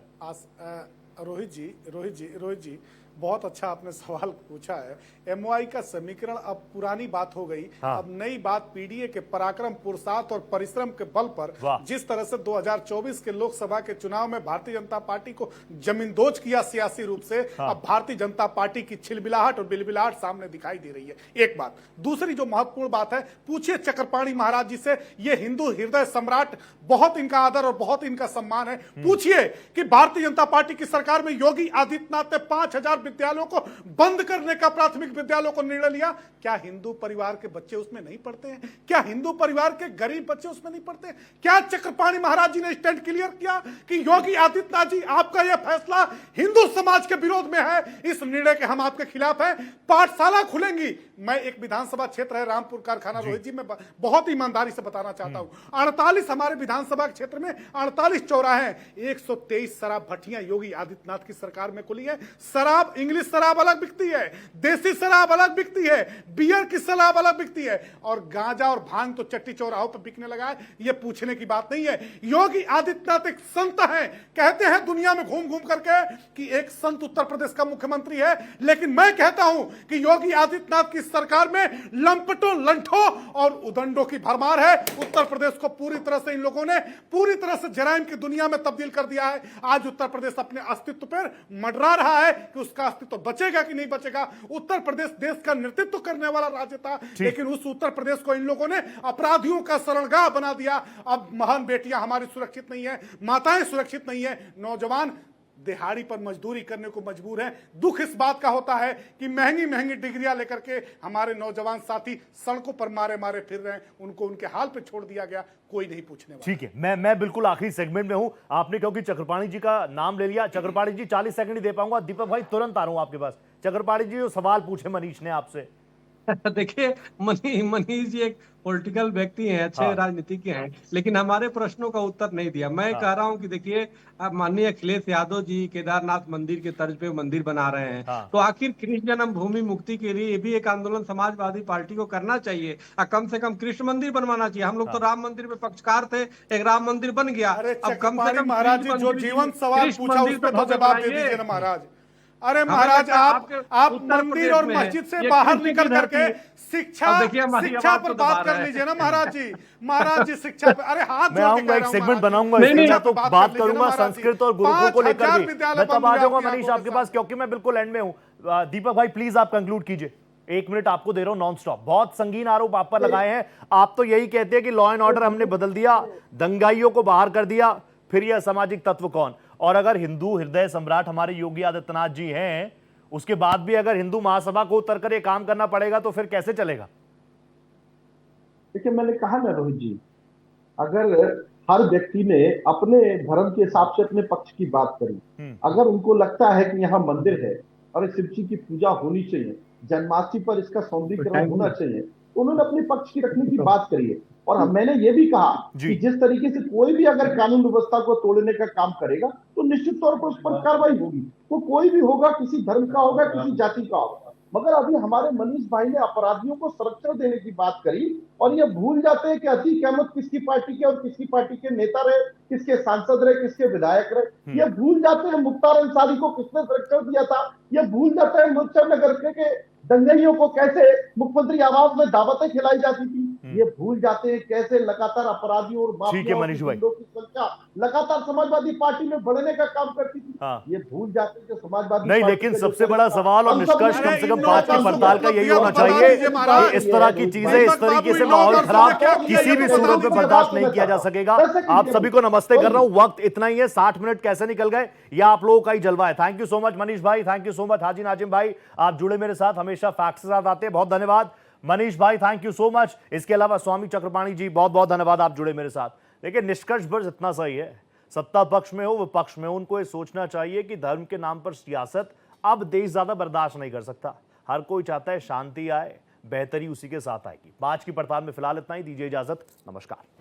रोहित जी बहुत अच्छा आपने सवाल पूछा है। एमओआई का समीकरण अब पुरानी बात हो गई। हाँ। अब नई बात पीडीए के पराक्रम, पुरुषार्थ और परिश्रम के बल पर जिस तरह से 2024 के लोकसभा के चुनाव में भारतीय जनता पार्टी को जमींदोज किया सियासी रूप से, हाँ। अब भारतीय जनता पार्टी की छिलबिलाहट और बिलबिलाहट सामने दिखाई दे रही है। एक बात। दूसरी जो महत्वपूर्ण बात है, पूछिए चक्रपाणी महाराज जी से, ये हिंदू हृदय सम्राट, बहुत इनका आदर और बहुत इनका सम्मान है। पूछिए कि भारतीय जनता पार्टी की सरकार में योगी आदित्यनाथ ने 5000 विद्यालयों को बंद करने का, प्राथमिक विद्यालयों को निर्णय लिया। क्या हिंदू परिवार के बच्चे उसमें नहीं पढ़ते हैं? क्या हिंदू परिवार के गरीब बच्चे उसमें नहीं पढ़ते? क्या चक्रपाणी महाराज जी ने स्टैंड क्लियर किया कि योगी आदित्यनाथ जी आपका यह फैसला हिंदू समाज के विरोध में है, इस निर्णय के हम आपके खिलाफ हैं, पाठशाला खुलेंगी? मैं एक विधानसभा क्षेत्र है रामपुर कारखाना, रोहित जी, मैं बहुत ईमानदारी से बताना चाहता हूं, 48 हमारे विधानसभा क्षेत्र में 48 चौराहे हैं, 123 शराब भट्टियां योगी आदित्यनाथ की सरकार में खुली है। शराब इंग्लिश शराब अलग बिकती है, देसी शराब अलग बिकती है, बियर की शराब अलग बिकती है, और गांजा और भांग तो चट्टी चौराहों पर बिकने लगा है। ये पूछने की बात नहीं है। योगी आदित्यनाथ एक संत है, कहते हैं दुनिया में घूम घूम करके कि एक संत उत्तर प्रदेश का मुख्यमंत्री है, लेकिन मैं कहता हूं कि योगी आदित्यनाथ की सरकार में लंपटों, लंठों और उदंडों की भरमार है। उत्तर प्रदेश को पूरी तरह से इन लोगों ने पूरी तरह से जराइम की दुनिया में तब्दील कर दिया है। आज उत्तर प्रदेश अपने अस्तित्व पर मंडरा रहा है कि उसका अस्तित्व बचेगा कि नहीं बचेगा। उत्तर प्रदेश देश का नेतृत्व करने वाला राज्य था, लेकिन उस उत्तर प्रदेश को इन लोगों ने अपराधियों का शरणगाह बना दिया। अब महान बेटियां हमारी सुरक्षित नहीं है, माताएं सुरक्षित नहीं है, नौजवान दिहाड़ी पर मजदूरी करने को मजबूर है। दुख इस बात का होता है कि महंगी महंगी डिग्रियां लेकर के हमारे नौजवान साथी सड़कों पर मारे मारे फिर रहे हैं, उनको उनके हाल पे छोड़ दिया गया, कोई नहीं पूछने वाला। ठीक है, मैं बिल्कुल आखिरी सेगमेंट में हूं। आपने क्योंकि चक्रपाणी जी का नाम ले लिया, चक्रपाणी जी 40 सेकंड ही दे पाऊंगा। दीपक भाई तुरंत आ रहा हूं आपके पास। चक्रपाणी जी जो सवाल पूछे मनीष ने आपसे। देखिए, मनीष जी एक पॉलिटिकल व्यक्ति हैं, अच्छे राजनीतिज्ञ हैं, लेकिन हमारे प्रश्नों का उत्तर नहीं दिया। मैं कह रहा हूं कि देखिए, अब माननीय अखिलेश यादव जी केदारनाथ मंदिर के तर्ज पे मंदिर बना रहे हैं, तो आखिर कृष्ण जन्म भूमि मुक्ति के लिए भी एक आंदोलन समाजवादी पार्टी को करना चाहिए। कम से कम कृष्ण मंदिर बनवाना चाहिए। हम लोग तो राम मंदिर में पक्षकार थे, एक राम मंदिर बन गया। अब कम से कम महाराज जी जो जीवन सवाल पूछा उस पर तो जवाब दे दीजिए ना महाराज। अरे महाराज, आप मंदिर और मस्जिद से बाहर निकल करके शिक्षा पर बात कर लीजिए ना महाराज जी। महाराज जी शिक्षा पर, अरे हाथ मैं आऊंगा, एक सेगमेंट बनाऊंगा, इसमें तो बात करूंगा संस्कृत और गुरुकुल को लेकर भी। मैं तब आ जाऊंगा मनीष आपके पास, क्योंकि मैं बिल्कुल एंड में हूं। दीपक भाई प्लीज आप कंक्लूड कीजिए। 1 मिनट आपको दे रहा हूं नॉन स्टॉप। बहुत संगीन आरोप आप पर लगाए हैं। आप तो यही कहते हैं कि लॉ एंड ऑर्डर हमने बदल दिया, दंगाइयों को बाहर कर दिया, फिर यह असामाजिक तत्व कौन? और अगर हिंदू हृदय सम्राट हमारे योगी आदित्यनाथ जी हैं, उसके बाद भी अगर हिंदू महासभा को उतरकर ये काम करना पड़ेगा तो फिर कैसे चलेगा? देखिए, मैंने कहा ना रोहित जी, अगर हर व्यक्ति ने अपने धर्म के हिसाब से अपने पक्ष की बात करी, अगर उनको लगता है कि यहाँ मंदिर है और शिव जी की पूजा होनी चाहिए, जन्माष्टमी पर इसका सौंदर्यीकरण होना चाहिए, उन्होंने अपने पक्ष की रखने की बात करी है। और मैंने ये भी कहा कि जिस तरीके से कोई भी अगर कानून व्यवस्था को तोड़ने का काम करेगा तो निश्चित तौर पर उस पर कार्रवाई होगी। वो कोई भी होगा, किसी धर्म का होगा, किसी जाति का होगा। मगर अभी हमारे मनीष भाई ने अपराधियों को संरक्षण देने की बात करी और ये भूल जाते हैं कि अतीक अहमद किसकी पार्टी के और किसकी पार्टी के नेता रहे, किसके सांसद रहे, किसके विधायक रहे। ये भूल जाते हैं मुख्तार अंसारी को किसने संरक्षण दिया था। ये भूल जाते हैं मुजफ्फर नगर के दंगइयों को कैसे मुख्यमंत्री आवास में दावतें खिलाई जाती थी। ये भूल जाते हैं कैसे लगातार अपराधियों और माफियाओं की संख्या लगातार समाजवादी पार्टी में बढ़ने का काम करती थी। ये भूल जाते हैं कि समाजवादी नहीं, लेकिन सबसे बड़ा सवाल और निष्कर्ष कम से कम बात की पड़ताल का यही होना चाहिए कि इस तरह की चीजें, इस तरीके से माहौल खराब किसी भी सूरत में बर्दाश्त नहीं किया जा सकेगा। आप सभी को नमस्ते कर रहा हूं। वक्त इतना ही है, 60 मिनट कैसे निकल गए या आप लोगों का ही जलवा है। Thank you so much Manish भाई, थैंक यू सो मच हाजी नाजिम भाई, आप जुड़े मेरे साथ, हमेशा फैक्ट्स के साथ आते हैं, बहुत धन्यवाद। मनीष भाई थैंक यू सो मच। इसके अलावा स्वामी चक्रपाणी जी बहुत बहुत धन्यवाद, आप जुड़े मेरे साथ। देखिए निष्कर्ष बस इतना सही है, सत्ता पक्ष में हो विपक्ष में हो, उनको ये सोचना चाहिए कि धर्म के नाम पर सियासत अब देश ज्यादा बर्दाश्त नहीं कर सकता। हर कोई चाहता है शांति आए, बेहतरी उसी के साथ आएगी। आज की पड़ताल में फिलहाल इतना ही, दीजिए इजाजत, नमस्कार।